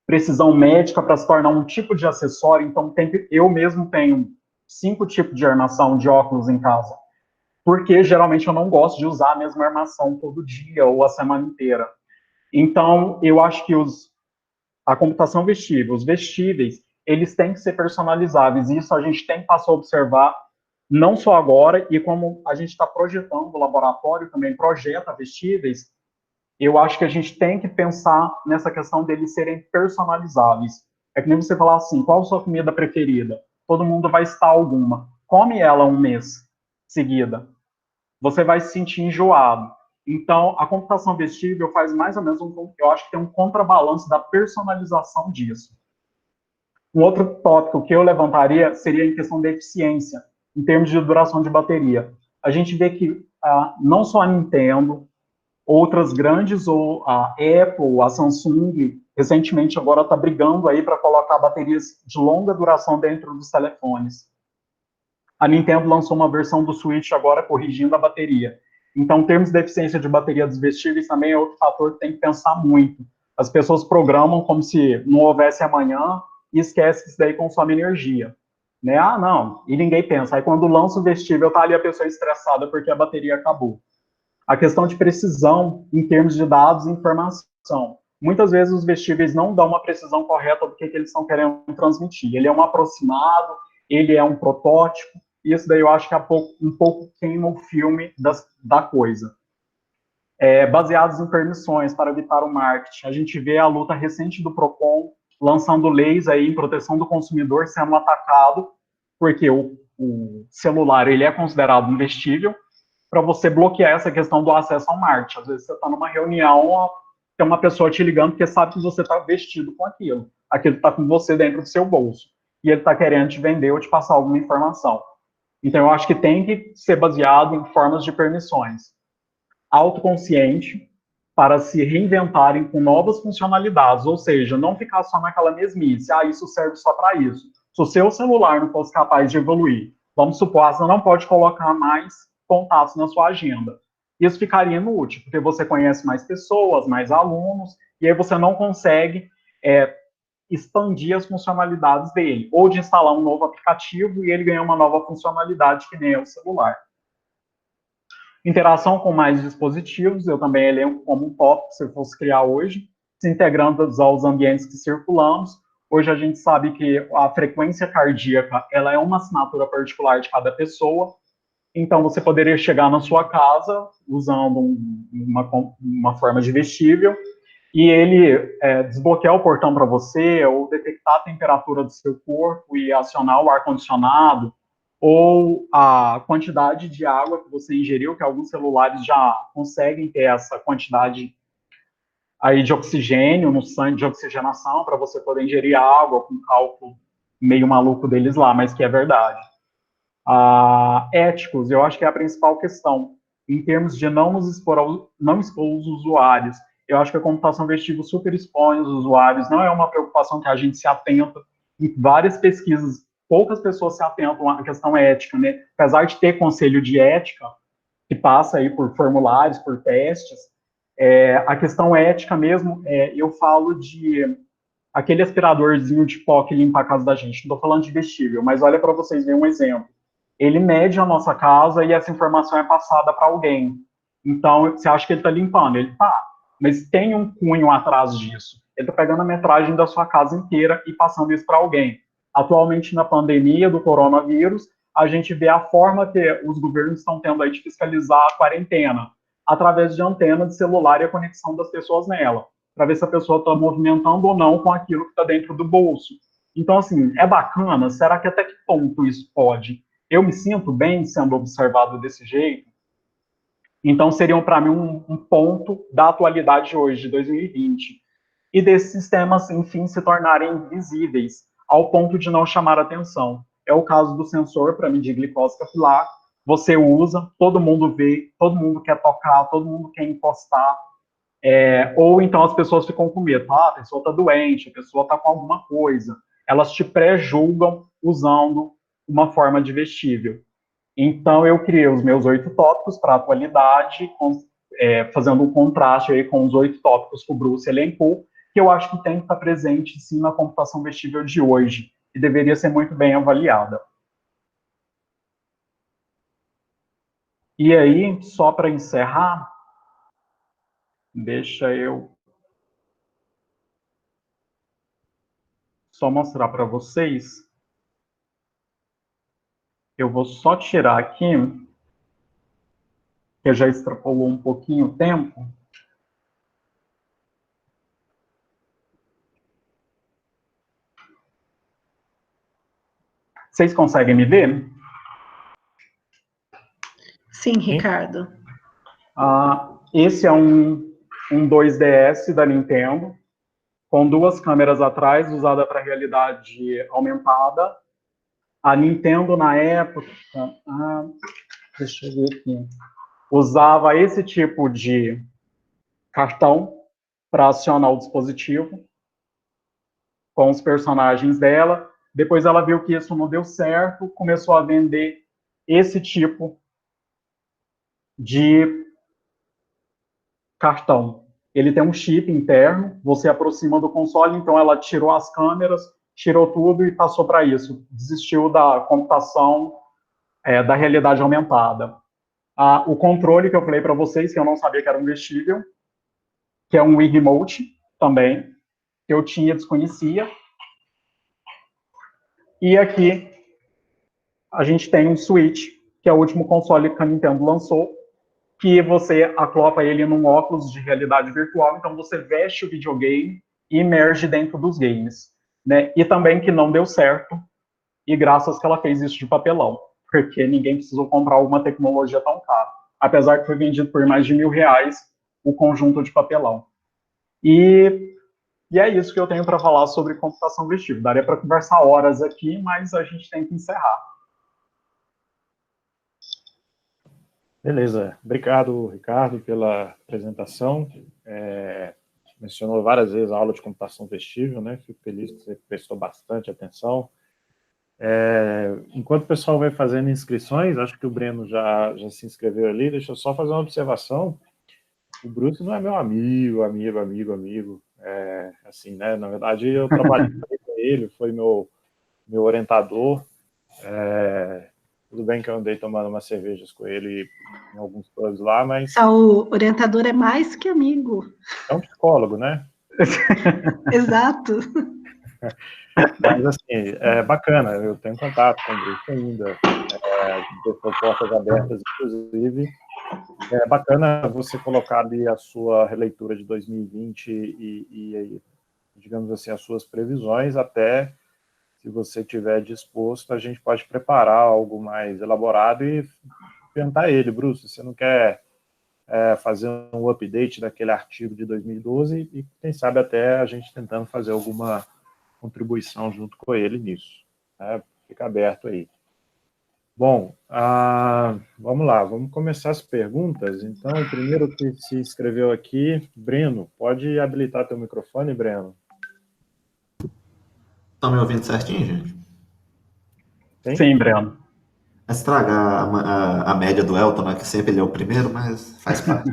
Speaker 3: precisão médica para se tornar um tipo de acessório. Então, eu mesmo tenho 5 tipos de armação de óculos em casa, porque geralmente eu não gosto de usar a mesma armação todo dia ou a semana inteira. Então, eu acho que a computação vestível, os vestíveis, eles têm que ser personalizáveis, e isso a gente tem que passar a observar, não só agora, e como a gente está projetando, o laboratório também projeta vestíveis, eu acho que a gente tem que pensar nessa questão deles serem personalizáveis. É que nem você falar assim, qual a sua comida preferida? Todo mundo vai estar alguma. Come ela um mês seguida. Você vai se sentir enjoado. Então, a computação vestível faz mais ou menos eu acho que tem um contrabalanço da personalização disso. Um outro tópico que eu levantaria seria em questão da eficiência, em termos de duração de bateria. A gente vê que não só a Nintendo, outras grandes, ou a Apple, a Samsung, recentemente agora está brigando aí para colocar baterias de longa duração dentro dos telefones. A Nintendo lançou uma versão do Switch agora corrigindo a bateria. Então, em termos de eficiência de bateria dos vestíveis, também é outro fator que tem que pensar muito. As pessoas programam como se não houvesse amanhã e esquece que isso daí consome energia. Né? Ah, não. E ninguém pensa. Aí, quando lança o vestível, tá ali a pessoa estressada porque a bateria acabou. A questão de precisão em termos de dados e informação. Muitas vezes os vestíveis não dão uma precisão correta do que eles estão querendo transmitir. Ele é um aproximado, ele é um protótipo, e isso daí eu acho que um pouco queima o filme da coisa. Baseados em permissões para evitar o marketing. A gente vê a luta recente do Procon lançando leis aí em proteção do consumidor sendo atacado, porque o celular ele é considerado um vestível, para você bloquear essa questão do acesso ao marketing. Às vezes você está numa reunião, tem uma pessoa te ligando porque sabe que você está vestido com aquilo. Aquilo está com você dentro do seu bolso. E ele está querendo te vender ou te passar alguma informação. Então, eu acho que tem que ser baseado em formas de permissões. Autoconsciente, para se reinventarem com novas funcionalidades, ou seja, não ficar só naquela mesmice, isso serve só para isso. Se o seu celular não fosse capaz de evoluir, vamos supor, você não pode colocar mais contatos na sua agenda. Isso ficaria inútil, porque você conhece mais pessoas, mais alunos, e aí você não consegue expandir as funcionalidades dele, ou de instalar um novo aplicativo e ele ganhar uma nova funcionalidade que nem é o celular. Interação com mais dispositivos, eu também elenco como um tópico, se eu fosse criar hoje. integrando aos ambientes que circulamos. Hoje a gente sabe que a frequência cardíaca, ela é uma assinatura particular de cada pessoa, então você poderia chegar na sua casa usando uma forma de vestível, e ele desbloquear o portão para você, ou detectar a temperatura do seu corpo e acionar o ar-condicionado, ou a quantidade de água que você ingeriu, que alguns celulares já conseguem ter essa quantidade aí de oxigênio no sangue, de oxigenação, para você poder ingerir água, com cálculo meio maluco deles lá, mas que é verdade. Éticos, eu acho que é a principal questão, em termos de não expor os usuários. Eu acho que a computação vestível super expõe os usuários, não é uma preocupação que a gente se atenta. Em várias pesquisas, poucas pessoas se atentam à questão ética, né? Apesar de ter conselho de ética, que passa aí por formulários, por testes, a questão ética mesmo, eu falo de aquele aspiradorzinho de pó que limpa a casa da gente. Não estou falando de vestível, mas olha para vocês verem um exemplo. Ele mede a nossa casa e essa informação é passada para alguém. Então, você acha que ele está limpando? Ele tá, mas tem um cunho atrás disso. Ele está pegando a metragem da sua casa inteira e passando isso para alguém. Atualmente, na pandemia do coronavírus, a gente vê a forma que os governos estão tendo aí de fiscalizar a quarentena, através de antena de celular e a conexão das pessoas nela, para ver se a pessoa está movimentando ou não com aquilo que está dentro do bolso. Então, assim, é bacana? Será que até que ponto isso pode? Eu me sinto bem sendo observado desse jeito? Então, seriam para mim um ponto da atualidade de hoje, de 2020. E desses sistemas, enfim, se tornarem visíveis, ao ponto de não chamar atenção. É o caso do sensor para medir glicose capilar. Você usa, todo mundo vê, todo mundo quer tocar, todo mundo quer encostar. Ou então as pessoas ficam com medo. A pessoa está doente, a pessoa está com alguma coisa. Elas te pré-julgam usando uma forma de vestível. Então, eu criei os meus 8 tópicos para a atualidade, fazendo um contraste aí com os 8 tópicos que o Bruce elencou, que eu acho que tem que estar presente, sim, na computação vestível de hoje, e deveria ser muito bem avaliada. E aí, só para encerrar, deixa eu só mostrar para vocês. Eu vou só tirar aqui, que já extrapolou um pouquinho o tempo. Vocês conseguem me ver?
Speaker 4: Sim, Ricardo.
Speaker 3: Esse é um 2DS da Nintendo, com 2 câmeras atrás, usada para realidade aumentada. A Nintendo, na época, deixa eu ver aqui, usava esse tipo de cartão para acionar o dispositivo com os personagens dela. Depois ela viu que isso não deu certo, começou a vender esse tipo de cartão. Ele tem um chip interno, você aproxima do console, então ela tirou as câmeras, tirou tudo e passou para isso. Desistiu da computação da realidade aumentada. O controle que eu falei para vocês, que eu não sabia que era um vestível, que é um Wii Remote também, que eu desconhecia. E aqui a gente tem um Switch, que é o último console que a Nintendo lançou, que você acopla ele num óculos de realidade virtual, então você veste o videogame e emerge dentro dos games, né? E também que não deu certo, e graças que ela fez isso de papelão, porque ninguém precisou comprar uma tecnologia tão cara, apesar que foi vendido por mais de R$1.000 o conjunto de papelão. E é isso que eu tenho para falar sobre computação vestível. Daria para conversar horas aqui, mas a gente tem que encerrar.
Speaker 1: Beleza. Obrigado, Ricardo, pela apresentação. Mencionou várias vezes a aula de computação vestível, né? Fico feliz que você prestou bastante atenção. Enquanto o pessoal vai fazendo inscrições, acho que o Breno já se inscreveu ali, deixa eu só fazer uma observação. O Bruce não é meu amigo. Assim, né? Na verdade, eu trabalhei com ele, foi meu orientador. Tudo bem que eu andei tomando umas cervejas com ele em alguns pubs lá, mas...
Speaker 4: O orientador é mais que amigo.
Speaker 1: É um psicólogo, né?
Speaker 4: Exato.
Speaker 1: Mas, assim, é bacana, eu tenho contato com o Bruce ainda, deixou portas abertas, inclusive. É bacana você colocar ali a sua releitura de 2020 e, digamos assim, as suas previsões, até se você estiver disposto, a gente pode preparar algo mais elaborado e perguntar a ele, Bruce, você não quer fazer um update daquele artigo de 2012 e, quem sabe, até a gente tentando fazer alguma contribuição junto com ele nisso. Né? Fica aberto aí. Bom, vamos lá, vamos começar as perguntas. Então, o primeiro que se inscreveu aqui, Breno, pode habilitar teu microfone, Breno?
Speaker 5: Estão me ouvindo certinho, gente?
Speaker 3: Sim, Breno.
Speaker 5: Estragar a média do Elton, né, que sempre ele é o primeiro, mas faz parte.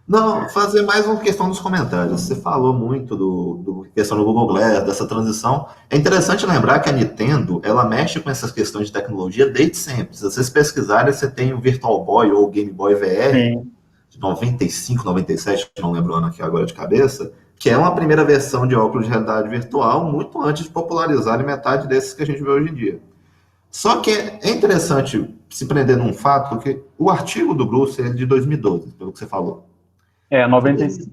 Speaker 5: Não, fazer mais uma questão dos comentários. Você falou muito do questão do Google Glass, dessa transição. É interessante lembrar que a Nintendo, ela mexe com essas questões de tecnologia desde sempre. Se vocês pesquisarem, você tem o Virtual Boy ou o Game Boy VR,
Speaker 3: Sim.
Speaker 5: de 95, 97, não lembro o ano aqui agora de cabeça, que é uma primeira versão de óculos de realidade virtual, muito antes de popularizarem metade desses que a gente vê hoje em dia. Só que é interessante se prender num fato, que o artigo do Bruce é de 2012, pelo que você falou.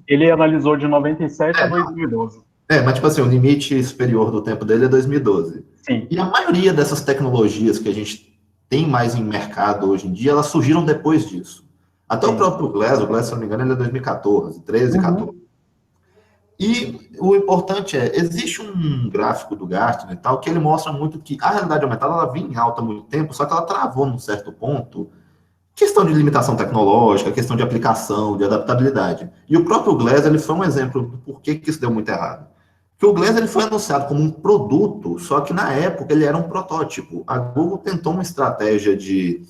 Speaker 3: Ele analisou de 97 a 2012.
Speaker 5: Mas tipo assim, o limite superior do tempo dele é 2012.
Speaker 3: Sim.
Speaker 5: E a maioria dessas tecnologias que a gente tem mais em mercado hoje em dia, elas surgiram depois disso. Até o próprio Glass, se não me engano, ele é 2014, 13, 14. E o importante existe um gráfico do Gartner e tal, que ele mostra muito que a realidade aumentada, ela vinha em alta há muito tempo, só que ela travou num certo ponto. Questão de limitação tecnológica, questão de aplicação, de adaptabilidade. E o próprio Glass, ele foi um exemplo do porquê que isso deu muito errado. Porque o Glass, ele foi anunciado como um produto, só que na época ele era um protótipo. A Google tentou uma estratégia de,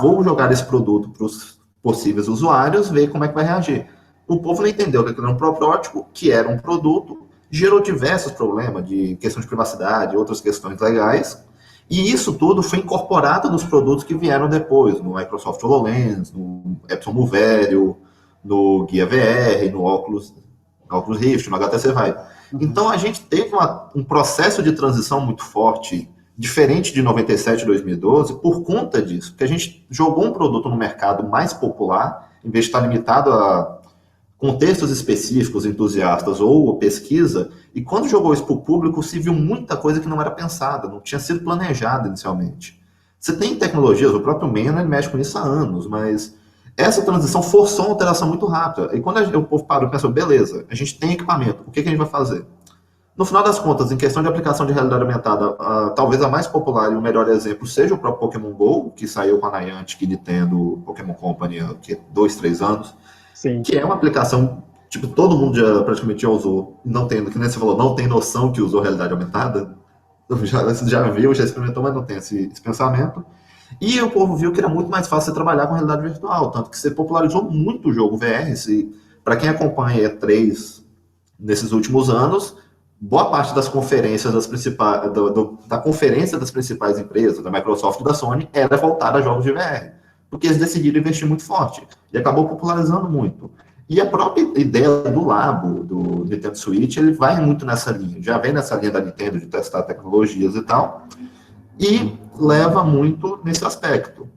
Speaker 5: vou jogar esse produto para os possíveis usuários, ver como é que vai reagir. O povo não entendeu que aquilo era um protótipo, que era um produto, gerou diversos problemas de questão de privacidade, outras questões legais. E isso tudo foi incorporado nos produtos que vieram depois, no Microsoft HoloLens, no Epson Moverio, no Guia VR, no Oculus Rift, no HTC Vive. Então a gente teve um processo de transição muito forte, diferente de 97 e 2012, por conta disso, porque a gente jogou um produto no mercado mais popular, em vez de estar limitado a contextos específicos, entusiastas ou pesquisa, e quando jogou isso para o público, se viu muita coisa que não era pensada, não tinha sido planejada inicialmente. Você tem tecnologias, o próprio Mena mexe com isso há anos, mas essa transição forçou uma alteração muito rápida. E quando o povo parou e pensou, beleza, a gente tem equipamento, o que a gente vai fazer? No final das contas, em questão de aplicação de realidade aumentada, talvez a mais popular e o melhor exemplo seja o próprio Pokémon GO, que saiu com a Niantic, Nintendo, Pokémon Company há 2, 3 anos. Sim. Que é uma aplicação, tipo, todo mundo praticamente já usou, não tem, que nem você falou, não tem noção que usou realidade aumentada, já viu, já experimentou, mas não tem esse pensamento. E o povo viu que era muito mais fácil você trabalhar com realidade virtual, tanto que você popularizou muito o jogo VR. Para quem acompanha E3 nesses últimos anos, boa parte das conferências da conferência das principais empresas, da Microsoft e da Sony, era voltada a jogos de VR. Porque eles decidiram investir muito forte. E acabou popularizando muito. E a própria ideia do Labo, do Nintendo Switch, ele vai muito nessa linha. Já vem nessa linha da Nintendo de testar tecnologias e tal. E leva muito nesse aspecto.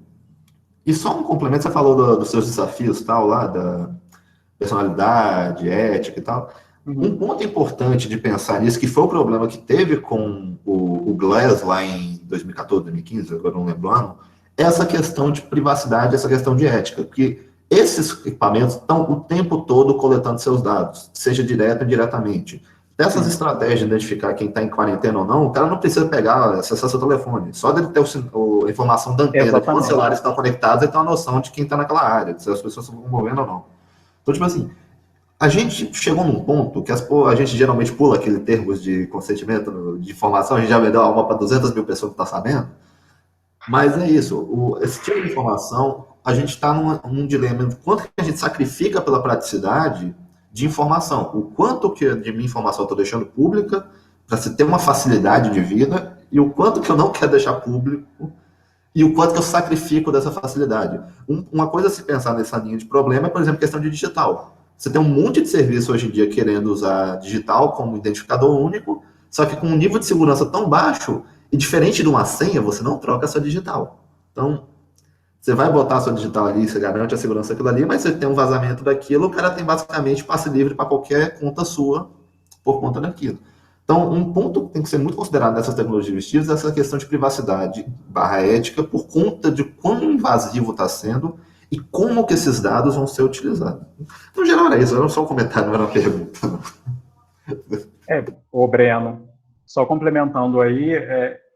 Speaker 5: E só um complemento, você falou dos seus desafios, tal, lá, da personalidade, ética e tal. Um ponto importante de pensar nisso, que foi o problema que teve com o Glass lá em 2014, 2015, agora não lembro o ano, essa questão de privacidade, essa questão de ética, porque esses equipamentos estão o tempo todo coletando seus dados, seja direto ou indiretamente. Dessas estratégias de identificar quem está em quarentena ou não, o cara não precisa pegar, acessar seu telefone. Só dele ter a informação da antena, que os celulares estão conectados, ele tem uma noção de quem está naquela área, se as pessoas estão movendo ou não. Então, tipo assim, a gente chegou num ponto que a gente geralmente pula aquele termos de consentimento, de informação, a gente já vendeu a alma para 200 mil pessoas que estão sabendo. Mas é isso, esse tipo de informação, a gente está num dilema de quanto que a gente sacrifica pela praticidade de informação, o quanto que de minha informação eu estou deixando pública para se ter uma facilidade de vida e o quanto que eu não quero deixar público e o quanto que eu sacrifico dessa facilidade. Uma coisa a se pensar nessa linha de problema é, por exemplo, questão de digital. Você tem um monte de serviço hoje em dia querendo usar digital como identificador único, só que com um nível de segurança tão baixo, e diferente de uma senha, você não troca a sua digital. Então, você vai botar a sua digital ali, você garante a segurança daquilo ali, mas você tem um vazamento daquilo, o cara tem basicamente passe livre para qualquer conta sua por conta daquilo. Então, um ponto que tem que ser muito considerado nessas tecnologias vestidas é essa questão de privacidade / ética, por conta de quão invasivo está sendo e como que esses dados vão ser utilizados. No geral, era isso, era só um comentário, não era uma pergunta.
Speaker 3: Ô Breno, só complementando aí,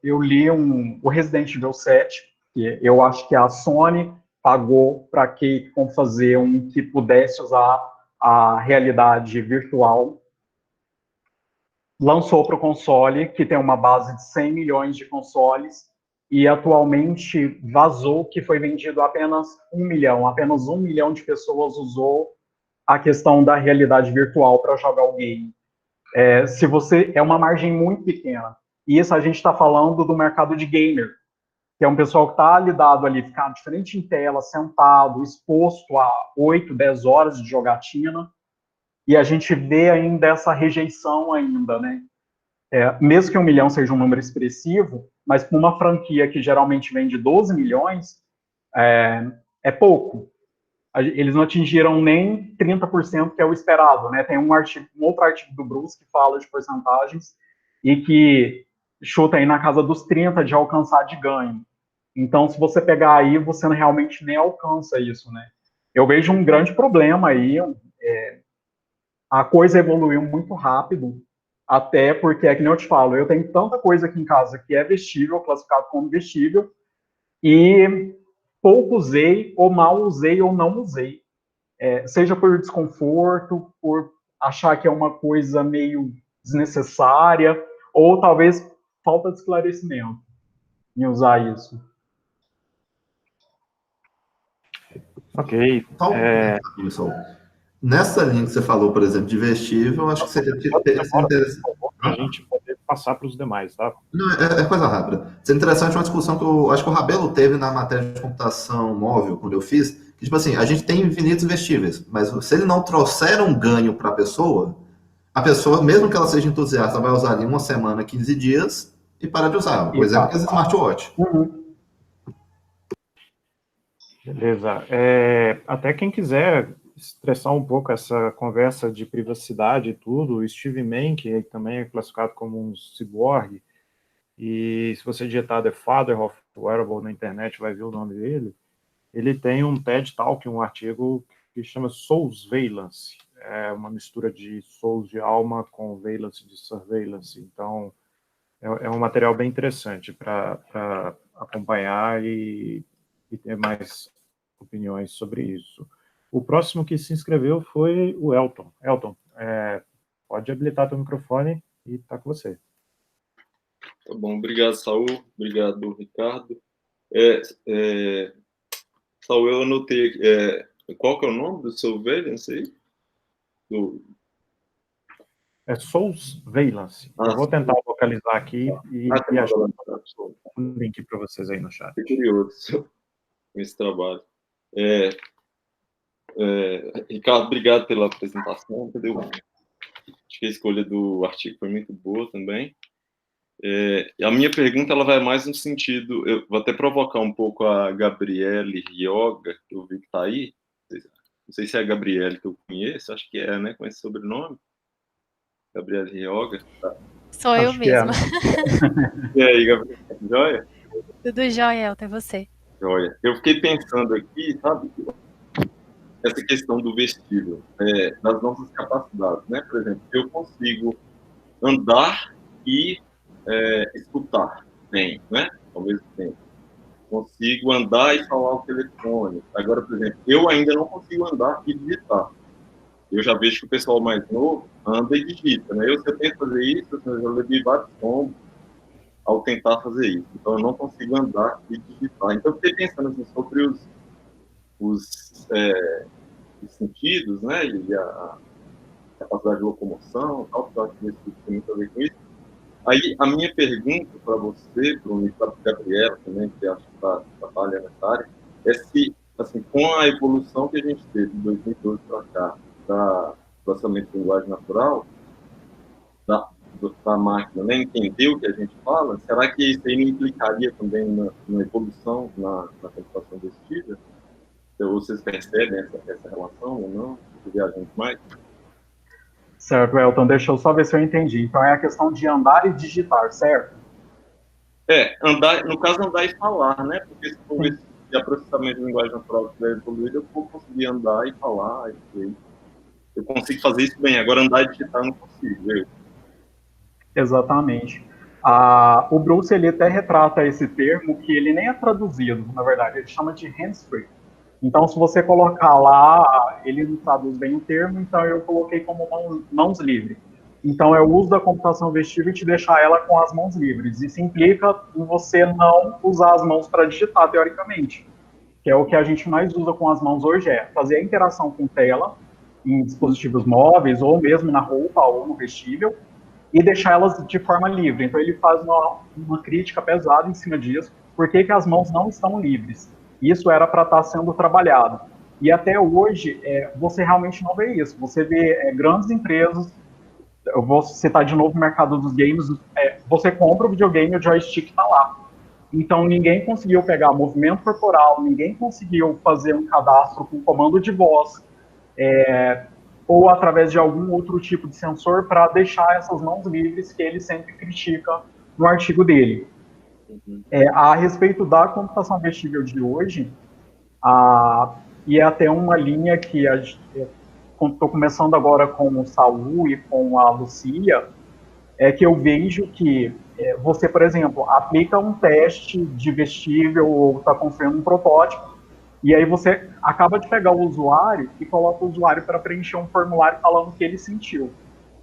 Speaker 3: eu li o Resident Evil 7, que eu acho que a Sony pagou para que fazer um que pudesse usar a realidade virtual. Lançou para o console, que tem uma base de 100 milhões de consoles, e atualmente vazou que foi vendido apenas 1 milhão. Apenas 1 milhão de pessoas usou a questão da realidade virtual para jogar o game. Se você é uma margem muito pequena. E isso a gente está falando do mercado de gamer, que é um pessoal que está lidado ali, ficar de frente em tela, sentado, exposto a 8, 10 horas de jogatina, e a gente vê ainda essa rejeição ainda, né? Mesmo que 1 milhão seja um número expressivo, mas para uma franquia que geralmente vende 12 milhões, é pouco. Eles não atingiram nem 30%, que é o esperado, né? Tem um outro artigo do Bruce que fala de porcentagens e que chuta aí na casa dos 30% de alcançar de ganho. Então, se você pegar aí, você realmente nem alcança isso, né? Eu vejo um grande problema aí, a coisa evoluiu muito rápido, até porque, que nem eu te falo, eu tenho tanta coisa aqui em casa que é vestível, classificado como vestível, e pouco usei, ou mal usei, ou não usei. Seja por desconforto, por achar que é uma coisa meio desnecessária, ou talvez falta de esclarecimento em usar isso.
Speaker 1: Ok.
Speaker 5: Nessa linha que você falou, por exemplo, de vestível, acho que seria interessante.
Speaker 1: A gente poder passar para os demais, tá?
Speaker 5: Não, é coisa rápida. Seria interessante uma discussão que eu acho que o Rabelo teve na matéria de computação móvel, quando eu fiz, que, tipo assim, a gente tem infinitos vestíveis, mas se ele não trouxer um ganho para a pessoa, mesmo que ela seja entusiasta, vai usar ali uma semana, 15 dias e para de usar. Por exemplo, que é smartwatch.
Speaker 1: Beleza. Até quem quiser estressar um pouco essa conversa de privacidade e tudo, o Steve Mann, que também é classificado como um ciborgue, e se você digitar The Father of Wearable na internet, vai ver o nome dele, ele tem um TED Talk, um artigo que chama Souls Valence, é uma mistura de souls de alma com valence de surveillance, então é um material bem interessante para acompanhar e ter mais opiniões sobre isso. O próximo que se inscreveu foi o Elton. Elton, pode habilitar teu microfone e está com você.
Speaker 6: Tá bom, obrigado, Saul. Obrigado, Ricardo. Saul, eu anotei. Qual que é o nome do seu Valence aí?
Speaker 1: Souls Valence. Eu vou tentar localizar aqui e achar um link para vocês aí no chat.
Speaker 6: Fiquei curioso com esse trabalho. Ricardo, obrigado pela apresentação. Acho que a escolha do artigo foi muito boa também. A minha pergunta ela vai mais no sentido, eu vou até provocar um pouco a Gabriele Rioga, que eu vi que está aí. Não sei se é a Gabriele que eu conheço, acho que é, né? Com esse sobrenome. Gabriele Rioga. Tá.
Speaker 7: Sou eu mesma.
Speaker 6: E aí, Gabriele? Joia?
Speaker 7: Tudo jóia, Elton, é você?
Speaker 6: Joia. Eu fiquei pensando aqui, sabe, essa questão do vestível, das nossas capacidades, né? Por exemplo, eu consigo andar e escutar bem, né? Ao mesmo tempo. Consigo andar e falar o telefone. Agora, por exemplo, eu ainda não consigo andar e digitar. Eu já vejo que o pessoal mais novo anda e digita, né? Se eu tento fazer isso, eu já levei vários tombos ao tentar fazer isso. Então, eu não consigo andar e digitar. Então, eu fiquei pensando assim, sobre os sentidos, né? E a capacidade de locomoção, tal, que eu acho que isso tem muito a ver com isso. Aí, a minha pergunta para você, Bruno, e para a Gabriela também, que acho que trabalha nessa área, é se, assim, com a evolução que a gente teve de 2012 para cá, da processamento de linguagem natural, da máquina, né, entender o que a gente fala, será que isso aí não implicaria também na evolução na computação vestível? Vocês percebem essa relação ou não? Se viajamos mais?
Speaker 3: Certo, Elton, deixa eu só ver se eu entendi. Então é a questão de andar e digitar, certo?
Speaker 6: Andar, no caso, andar e falar, né? Porque se for ver se a processamento de linguagem natural estiver evoluído, eu vou conseguir andar e falar. Eu consigo fazer isso bem, agora andar e digitar eu não consigo.
Speaker 3: Exatamente. O Bruce, ele até retrata esse termo que ele nem é traduzido, na verdade, ele chama de hands-free. Então, se você colocar lá, ele não traduz bem o termo, então eu coloquei como mãos livres. Então, é o uso da computação vestível e te deixar ela com as mãos livres. Isso implica em você não usar as mãos para digitar, teoricamente, que é o que a gente mais usa com as mãos hoje, é fazer a interação com tela em dispositivos móveis, ou mesmo na roupa, ou no vestível, e deixar elas de forma livre. Então, ele faz uma crítica pesada em cima disso. Por que as mãos não estão livres? Isso era para estar sendo trabalhado. E até hoje, você realmente não vê isso. Você vê grandes empresas, eu vou citar de novo o mercado dos games, você compra o videogame e o joystick está lá. Então, ninguém conseguiu pegar movimento corporal, ninguém conseguiu fazer um cadastro com comando de voz, ou através de algum outro tipo de sensor para deixar essas mãos livres que ele sempre critica no artigo dele. A respeito da computação vestível de hoje, e é até uma linha que estou começando agora com o Saul e com a Lucília, é que eu vejo que você, por exemplo, aplica um teste de vestível ou está construindo um protótipo, e aí você acaba de pegar o usuário e coloca o usuário para preencher um formulário falando o que ele sentiu.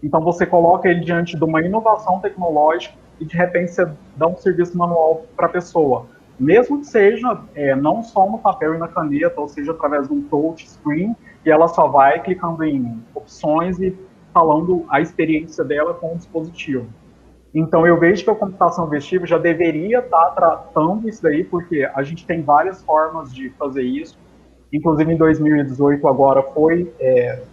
Speaker 3: Então você coloca ele diante de uma inovação tecnológica e de repente você dá um serviço manual para a pessoa. Mesmo que seja não só no papel e na caneta, ou seja, através de um touch screen, e ela só vai clicando em opções e falando a experiência dela com o dispositivo. Então, eu vejo que a computação vestível já deveria estar tratando isso daí, porque a gente tem várias formas de fazer isso. Inclusive, em 2018, agora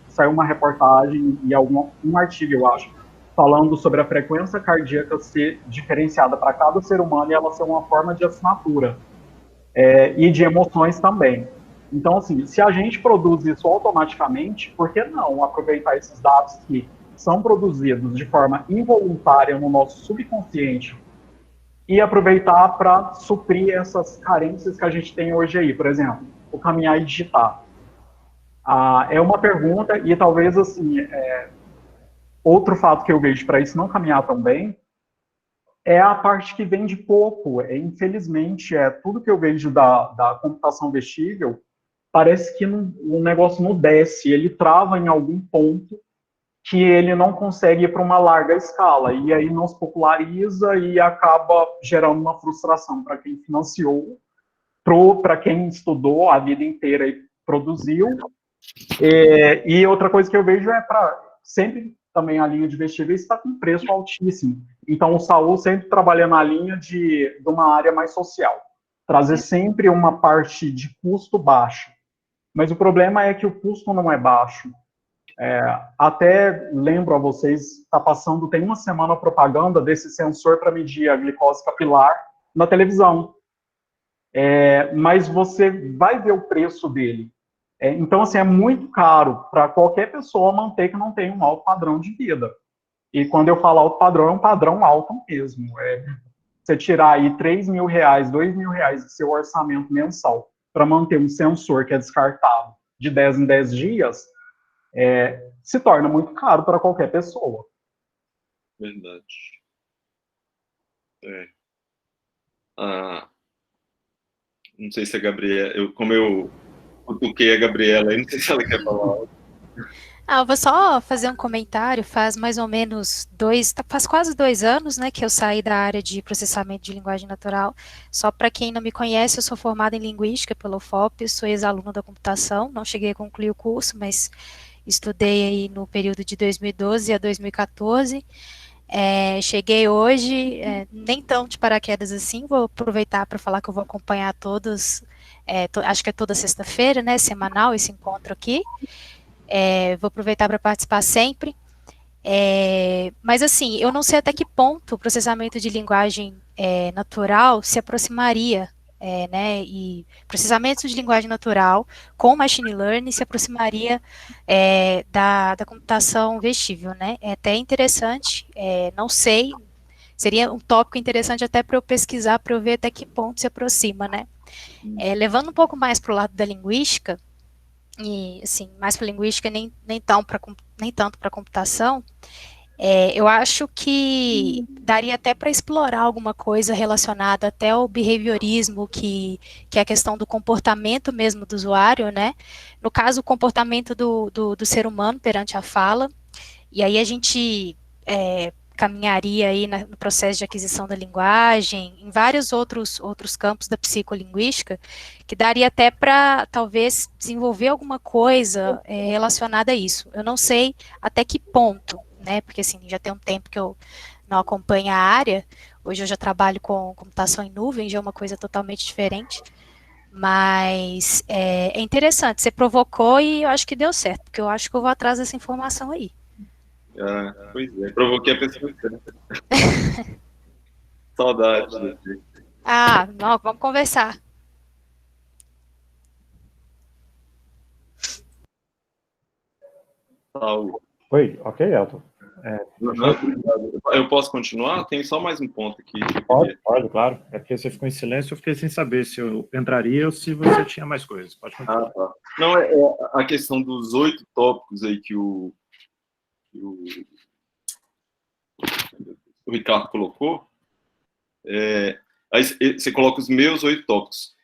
Speaker 3: saiu uma reportagem e um artigo, eu acho, falando sobre a frequência cardíaca ser diferenciada para cada ser humano e ela ser uma forma de assinatura. E de emoções também. Então, assim, se a gente produz isso automaticamente, por que não aproveitar esses dados que são produzidos de forma involuntária no nosso subconsciente e aproveitar para suprir essas carências que a gente tem hoje aí? Por exemplo, o caminhar e digitar. É uma pergunta e talvez, assim, outro fato que eu vejo para isso não caminhar tão bem é a parte que vem de pouco. Infelizmente, tudo que eu vejo da computação vestível parece que o negócio não desce, ele trava em algum ponto que ele não consegue ir para uma larga escala, e aí não se populariza e acaba gerando uma frustração para quem financiou, para quem estudou a vida inteira e produziu. E outra coisa que eu vejo sempre também a linha de vestíveis está com preço altíssimo. Então, o Saul sempre trabalha na linha de uma área mais social, trazer sempre uma parte de custo baixo. Mas o problema é que o custo não é baixo. Até lembro a vocês, tem uma semana propaganda desse sensor para medir a glicose capilar na televisão. Mas você vai ver o preço dele. Então, assim, é muito caro para qualquer pessoa manter que não tem um alto padrão de vida. E quando eu falo alto padrão, é um padrão alto mesmo. Você tirar aí R$3.000, R$2.000 do seu orçamento mensal para manter um sensor que é descartável de 10 em 10 dias, se torna muito caro para qualquer pessoa.
Speaker 6: Verdade. Não sei se a Gabriela... Como eu cutuquei a Gabriela, não sei se ela quer falar algo.
Speaker 7: Eu vou só fazer um comentário. Faz mais ou menos faz quase 2 anos, né, que eu saí da área de processamento de linguagem natural. Só para quem não me conhece, eu sou formada em linguística pela UFOP, sou ex-aluna da computação, não cheguei a concluir o curso, mas estudei aí no período de 2012 a 2014. Cheguei hoje, nem tão de paraquedas assim, vou aproveitar para falar que eu vou acompanhar todos, acho que é toda sexta-feira, né, semanal, esse encontro aqui. Vou aproveitar para participar sempre. Mas assim, eu não sei até que ponto o processamento de linguagem natural se aproximaria, né, e processamento de linguagem natural com machine learning se aproximaria da computação vestível, né? É até interessante, não sei, seria um tópico interessante até para eu pesquisar, para eu ver até que ponto se aproxima, né? Levando um pouco mais para o lado da linguística, e assim, mais para linguística, nem tanto para computação, eu acho que daria até para explorar alguma coisa relacionada até ao behaviorismo, que é a questão do comportamento mesmo do usuário, né? No caso, o comportamento do ser humano perante a fala, e aí a gente caminharia aí no processo de aquisição da linguagem, em vários outros campos da psicolinguística, que daria até para, talvez, desenvolver alguma coisa relacionada a isso. Eu não sei até que ponto, né, porque assim, já tem um tempo que eu não acompanho a área, hoje eu já trabalho com computação em nuvem, já é uma coisa totalmente diferente, mas é interessante, você provocou e eu acho que deu certo, porque eu acho que eu vou atrás dessa informação aí.
Speaker 6: Pois é, provoquei a pessoa. Saudade.
Speaker 7: Não, vamos conversar.
Speaker 6: Saúde.
Speaker 1: Oi, ok, Elton.
Speaker 6: Eu posso continuar? Tem só mais um ponto aqui.
Speaker 1: Pode, claro. É porque você ficou em silêncio, eu fiquei sem saber se eu entraria ou se você tinha mais coisas. Pode continuar.
Speaker 6: Tá. Não, a questão dos 8 tópicos aí que o Ricardo colocou. Aí você coloca os meus 8 tópicos.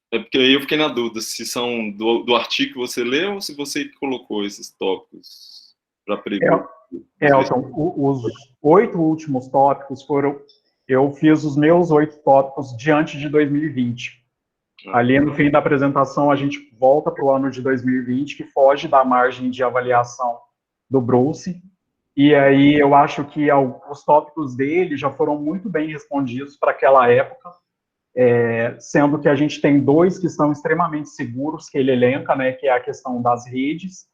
Speaker 6: Porque aí eu fiquei na dúvida se são do artigo que você leu ou se você colocou esses tópicos para prever.
Speaker 3: Elton, os 8 últimos tópicos foram... Eu fiz os meus 8 tópicos diante de 2020. Ali, no fim da apresentação, a gente volta para o ano de 2020, que foge da margem de avaliação do Bruce. E aí eu acho que os tópicos dele já foram muito bem respondidos para aquela época, sendo que a gente tem 2 que são extremamente seguros, que ele elenca, né, que é a questão das redes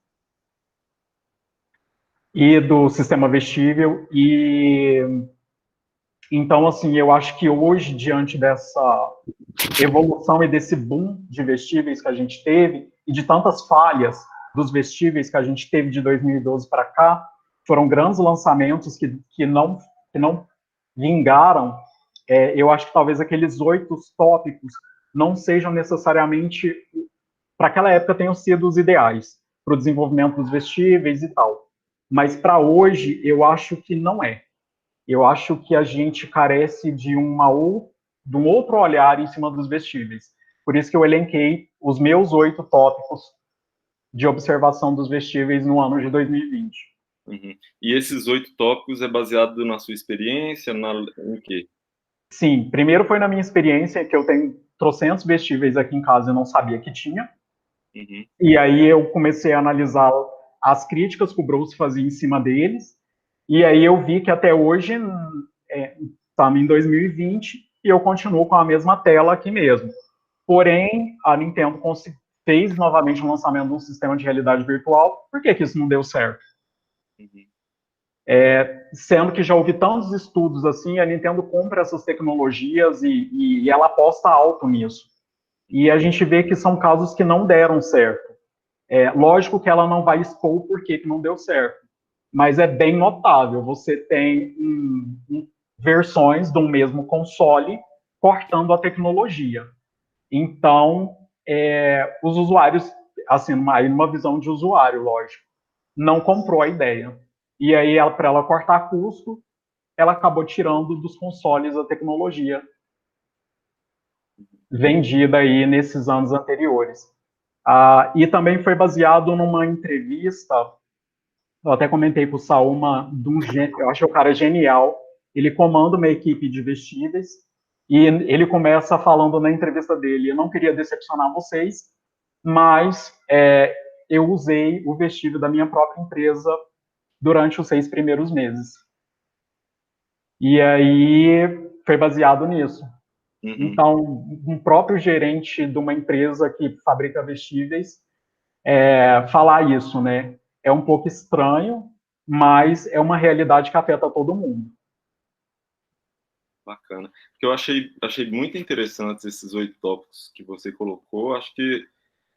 Speaker 3: e do sistema vestível. E então, assim, eu acho que hoje, diante dessa evolução e desse boom de vestíveis que a gente teve, e de tantas falhas dos vestíveis que a gente teve de 2012 para cá, foram grandes lançamentos que não vingaram. Eu acho que talvez aqueles 8 tópicos não sejam necessariamente, para aquela época, tenham sido os ideais para o desenvolvimento dos vestíveis e tal. Mas para hoje, eu acho que não é. Eu acho que a gente carece de um outro olhar em cima dos vestíveis. Por isso que eu elenquei os meus 8 tópicos de observação dos vestíveis no ano de 2020.
Speaker 6: Uhum. E esses 8 tópicos é baseado na sua experiência, em quê?
Speaker 3: Sim, primeiro foi na minha experiência, que eu tenho trocentos vestíveis aqui em casa e não sabia que tinha.
Speaker 6: Uhum.
Speaker 3: E aí eu comecei a analisar as críticas que o Bruce fazia em cima deles, e aí eu vi que até hoje estamos em 2020 e eu continuo com a mesma tela aqui mesmo. Porém, a Nintendo fez novamente o lançamento de um sistema de realidade virtual. Por que isso não deu certo?
Speaker 6: Uhum.
Speaker 3: Sendo que já houve tantos estudos assim, a Nintendo compra essas tecnologias e ela aposta alto nisso. E a gente vê que são casos que não deram certo. Lógico que ela não vai expor o porquê que não deu certo, mas é bem notável. Você tem versões de um mesmo console cortando a tecnologia. Então, os usuários, assim, numa visão de usuário, lógico, não comprou a ideia. E aí, para ela cortar custo, ela acabou tirando dos consoles a tecnologia vendida aí nesses anos anteriores. E também foi baseado numa entrevista, eu até comentei para o Saul, eu acho que o cara é genial, ele comanda uma equipe de vestíveis, e ele começa falando na entrevista dele: eu não queria decepcionar vocês, mas eu usei o vestível da minha própria empresa durante os 6 primeiros meses. E aí foi baseado nisso. Uhum. Então, um próprio gerente de uma empresa que fabrica vestíveis falar isso, né? É um pouco estranho, mas é uma realidade que afeta todo mundo.
Speaker 6: Bacana. Porque eu achei muito interessantes esses 8 tópicos que você colocou. Acho que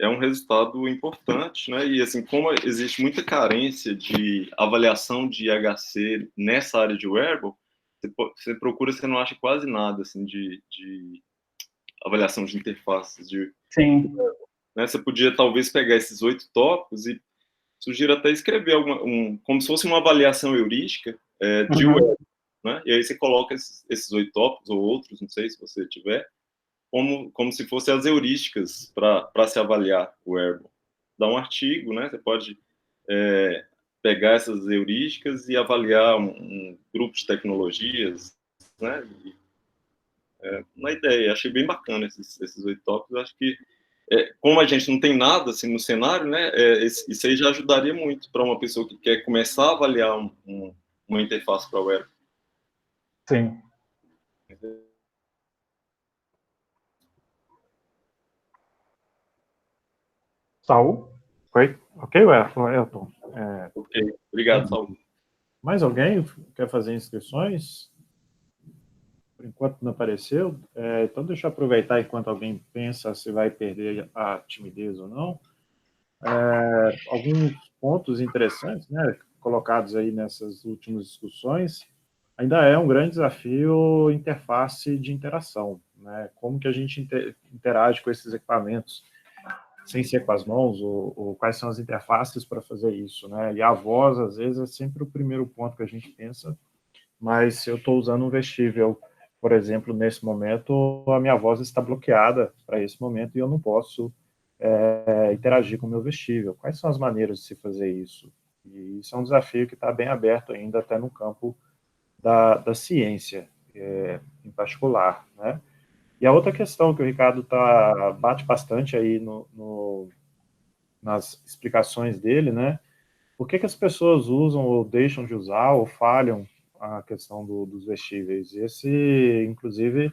Speaker 6: é um resultado importante, né? E assim, como existe muita carência de avaliação de IHC nessa área de wearable, você procura, você não acha quase nada assim de avaliação de interfaces.
Speaker 3: Sim.
Speaker 6: Né? Você podia talvez pegar esses 8 tópicos e sugiro até escrever como se fosse uma avaliação heurística de wearable, né? E aí você coloca esses 8 tópicos ou outros, não sei se você tiver, como se fossem as heurísticas para se avaliar o wearable. Dá um artigo, né? Você pode pegar essas heurísticas e avaliar um grupo de tecnologias, né? Uma ideia, achei bem bacana esses 8 tópicos. Acho que, como a gente não tem nada assim no cenário, né? Isso aí já ajudaria muito para uma pessoa que quer começar a avaliar uma interface para o wearable.
Speaker 3: Sim. Saul?
Speaker 1: Oi? Ok, Elton.
Speaker 6: Ok, obrigado, Saul.
Speaker 1: Mais alguém quer fazer inscrições? Por enquanto não apareceu. Então deixa eu aproveitar enquanto alguém pensa se vai perder a timidez ou não. Alguns pontos interessantes, né, colocados aí nessas últimas discussões. Ainda é um grande desafio interface de interação, né? Como que a gente interage com esses equipamentos, sem ser com as mãos, ou quais são as interfaces para fazer isso, né? E a voz, às vezes, é sempre o primeiro ponto que a gente pensa, mas se eu estou usando um vestível, por exemplo, nesse momento, a minha voz está bloqueada para esse momento e eu não posso interagir com o meu vestível. Quais são as maneiras de se fazer isso? E isso é um desafio que está bem aberto ainda, até no campo da ciência, em particular, né? E a outra questão que o Ricardo bate bastante aí nas explicações dele, né? Por que as pessoas usam ou deixam de usar ou falham a questão dos vestíveis? Esse, inclusive,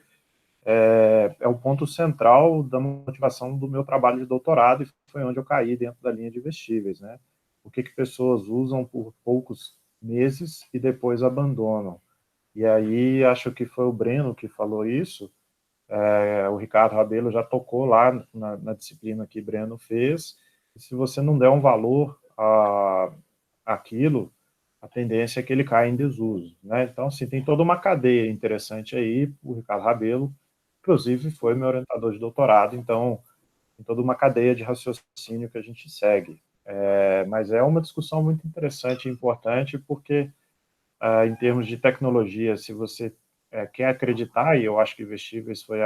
Speaker 1: é o ponto central da motivação do meu trabalho de doutorado e foi onde eu caí dentro da linha de vestíveis, né? Por que pessoas usam por poucos meses e depois abandonam? E aí, acho que foi o Breno que falou isso, o Ricardo Rabelo já tocou lá na disciplina que Breno fez, e se você não der um valor àquilo, a tendência é que ele caia em desuso, né? Então, assim, tem toda uma cadeia interessante aí, o Ricardo Rabelo, inclusive foi meu orientador de doutorado, então tem toda uma cadeia de raciocínio que a gente segue. Mas é uma discussão muito interessante e importante, porque em termos de tecnologia, se você quer acreditar, e eu acho que vestíveis foi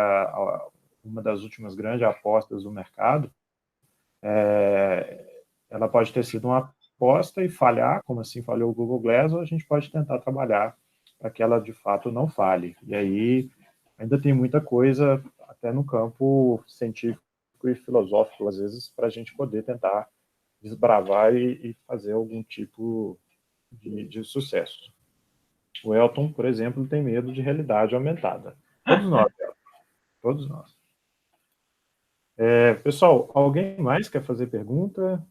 Speaker 1: uma das últimas grandes apostas do mercado, ela pode ter sido uma aposta e falhar, como assim falhou o Google Glass, ou a gente pode tentar trabalhar para que ela de fato não falhe. E aí ainda tem muita coisa, até no campo científico e filosófico, às vezes, para a gente poder tentar desbravar e fazer algum tipo de sucesso. O Elton, por exemplo, tem medo de realidade aumentada. Todos nós, Elton. Todos nós. Pessoal, alguém mais quer fazer pergunta?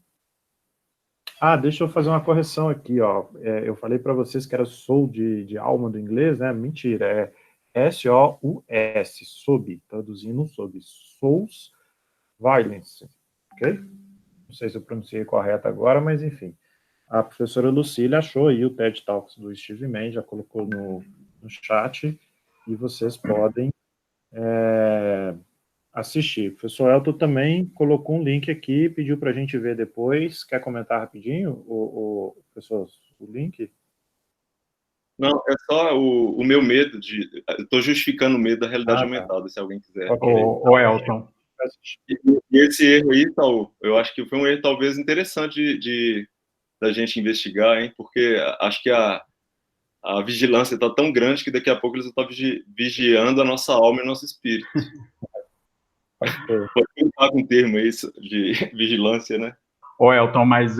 Speaker 1: Deixa eu fazer uma correção aqui, ó. Eu falei para vocês que era soul de alma do inglês, né? Mentira, é S-O-U-S, sob, traduzindo sob, Souls Violence, ok? Não sei se eu pronunciei correto agora, mas enfim. A professora Lucília achou aí o TED Talks do Steve Mann, já colocou no chat, e vocês podem assistir. O professor Elton também colocou um link aqui, pediu para a gente ver depois. Quer comentar rapidinho, professor, o link?
Speaker 6: Não, é só o meu medo de... Eu estou justificando o medo da realidade aumentada, se alguém quiser.
Speaker 3: O Elton.
Speaker 6: E esse erro aí, Saul, eu acho que foi um erro talvez interessante da gente investigar, hein? Porque acho que a vigilância está tão grande que daqui a pouco eles estão vigiando a nossa alma e o nosso espírito. Pode pensar com um termo aí de vigilância, né?
Speaker 3: Ô, Elton, mas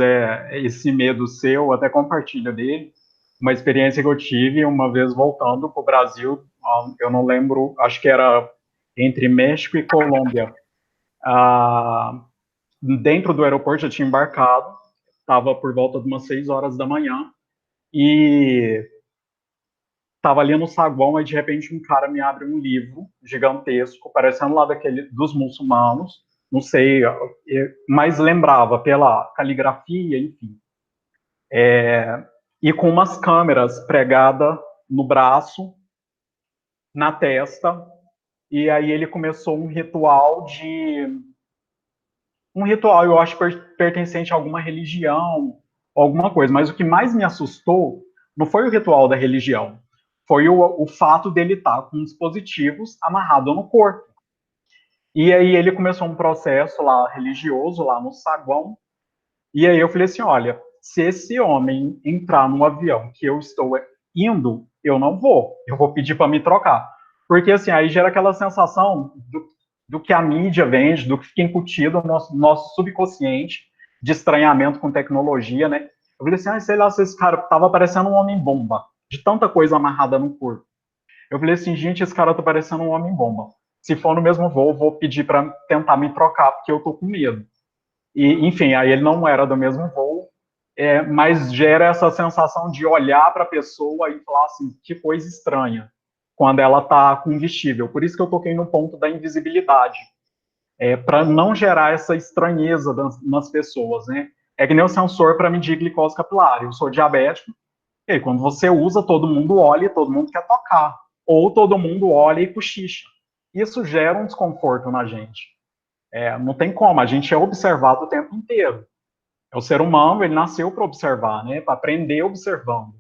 Speaker 3: esse medo seu, até compartilha dele, uma experiência que eu tive uma vez voltando para o Brasil, eu não lembro, acho que era entre México e Colômbia. dentro do aeroporto, já tinha embarcado, estava por volta de umas 6 horas da manhã, e estava ali no saguão, e de repente um cara me abre um livro gigantesco, parecendo lá daquele dos muçulmanos, não sei, mas lembrava pela caligrafia, enfim. E com umas câmeras pregadas no braço, na testa, e aí ele começou um ritual, eu acho, pertencente a alguma religião, alguma coisa, mas o que mais me assustou não foi o ritual da religião, foi o fato dele estar com dispositivos amarrados no corpo. E aí ele começou um processo lá religioso, lá no saguão, e aí eu falei assim, olha, se esse homem entrar no avião que eu estou indo, eu não vou, eu vou pedir para me trocar. Porque assim, aí gera aquela sensação do que a mídia vende, do que fica incutido no nosso subconsciente de estranhamento com tecnologia, né? Eu falei assim, sei lá, se esse cara tava parecendo um homem-bomba, de tanta coisa amarrada no corpo. Eu falei assim, gente, esse cara tá parecendo um homem-bomba. Se for no mesmo voo, vou pedir para tentar me trocar, porque eu tô com medo. E, enfim, aí ele não era do mesmo voo, mas gera essa sensação de olhar para a pessoa e falar assim, que coisa estranha, quando ela está com investível. Por isso que eu toquei no ponto da invisibilidade, para não gerar essa estranheza nas pessoas, né? É que nem o sensor para medir glicose capilar. Eu sou diabético, e aí, quando você usa, todo mundo olha e todo mundo quer tocar. Ou todo mundo olha e cochicha. Isso gera um desconforto na gente. Não tem como, a gente é observado o tempo inteiro. O ser humano, ele nasceu para observar, né? Para aprender observando.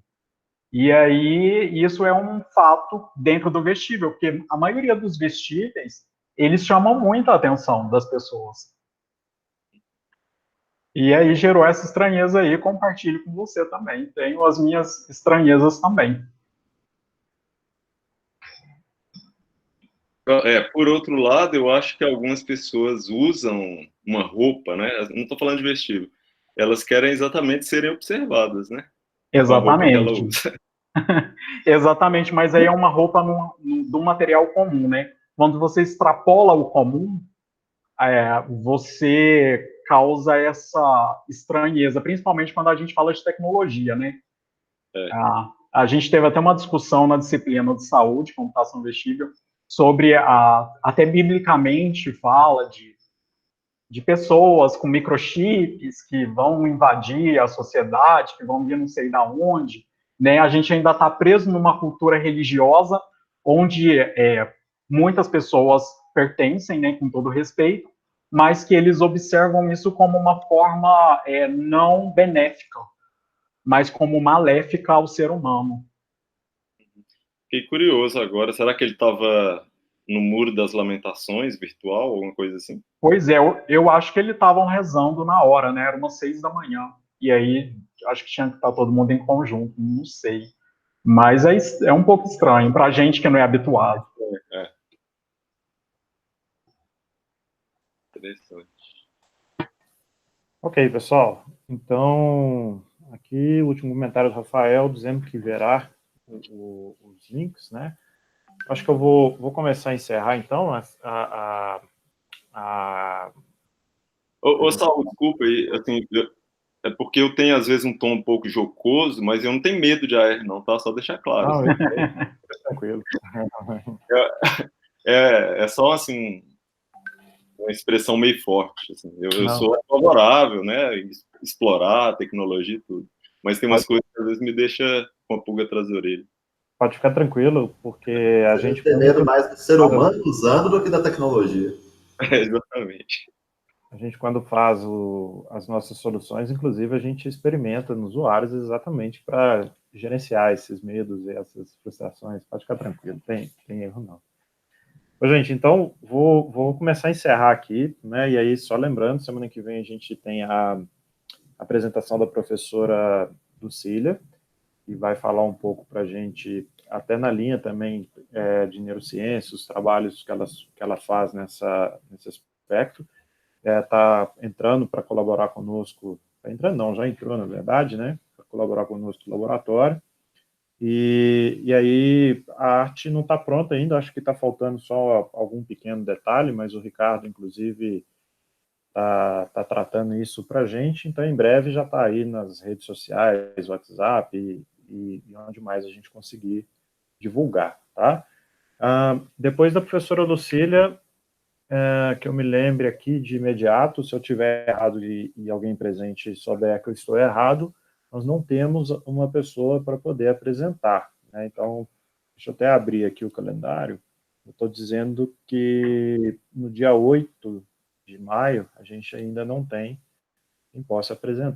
Speaker 3: E aí, isso é um fato dentro do vestível, porque a maioria dos vestíveis, eles chamam muito a atenção das pessoas. E aí gerou essa estranheza aí, compartilho com você também. Tenho as minhas estranhezas também.
Speaker 6: Por outro lado, eu acho que algumas pessoas usam uma roupa, né? Não estou falando de vestível. Elas querem exatamente serem observadas, né? Com a roupa que ela
Speaker 3: Exatamente.
Speaker 6: usa.
Speaker 3: Exatamente, mas aí é uma roupa de um material comum, né? Quando você extrapola o comum, você causa essa estranheza, principalmente quando a gente fala de tecnologia, né? A gente teve até uma discussão na disciplina de saúde, computação vestível, sobre até biblicamente fala de pessoas com microchips que vão invadir a sociedade, que vão vir não sei da onde, né? A gente ainda está preso numa cultura religiosa onde muitas pessoas pertencem, né, com todo respeito, mas que eles observam isso como uma forma não benéfica, mas como maléfica ao ser humano.
Speaker 6: Fiquei curioso agora. Será que ele estava no Muro das Lamentações virtual, alguma coisa assim?
Speaker 3: Pois é, eu acho que eles estavam rezando na hora, né? Era umas 6 da manhã. E aí, acho que tinha que estar todo mundo em conjunto, não sei. Mas é um pouco estranho para a gente que não é habituado.
Speaker 6: Interessante.
Speaker 1: Ok, pessoal. Então, aqui o último comentário do Rafael, dizendo que verá os links, né? Acho que eu vou começar a encerrar, então,
Speaker 6: Ô, Saulo, desculpa aí, assim, é porque eu tenho, às vezes, um tom um pouco jocoso, mas eu não tenho medo de AR, não, tá? Só deixar claro.
Speaker 1: Não,
Speaker 6: Assim.
Speaker 1: Tranquilo.
Speaker 6: É só, assim, uma expressão meio forte. Assim. Eu sou favorável, né? Explorar a tecnologia e tudo. Mas tem umas coisas que, às vezes, me deixa com a pulga atrás da orelha.
Speaker 1: Pode ficar tranquilo, porque a gente...
Speaker 5: tem medo mais do ser humano usando do que da tecnologia.
Speaker 6: Exatamente.
Speaker 1: A gente, quando faz as nossas soluções, inclusive, a gente experimenta nos usuários exatamente para gerenciar esses medos e essas frustrações. Pode ficar tranquilo, tem erro não. Bom, gente, então, vou começar a encerrar aqui, né? E aí, só lembrando, semana que vem a gente tem a apresentação da professora Lucília, que vai falar um pouco para a gente, até na linha também de neurociência, os trabalhos que ela faz nesse aspecto. Está entrando para colaborar conosco, está entrando não, já entrou na verdade, né, para colaborar conosco no laboratório, e aí a arte não está pronta ainda, acho que está faltando só algum pequeno detalhe, mas o Ricardo, inclusive, tá tratando isso para a gente, então em breve já está aí nas redes sociais, WhatsApp e onde mais a gente conseguir divulgar, tá? Depois da professora Lucília, que eu me lembre aqui de imediato, se eu tiver errado e alguém presente souber que eu estou errado, nós não temos uma pessoa para poder apresentar, né? Então, deixa eu até abrir aqui o calendário. Eu estou dizendo que no dia 8 de maio, a gente ainda não tem quem possa apresentar.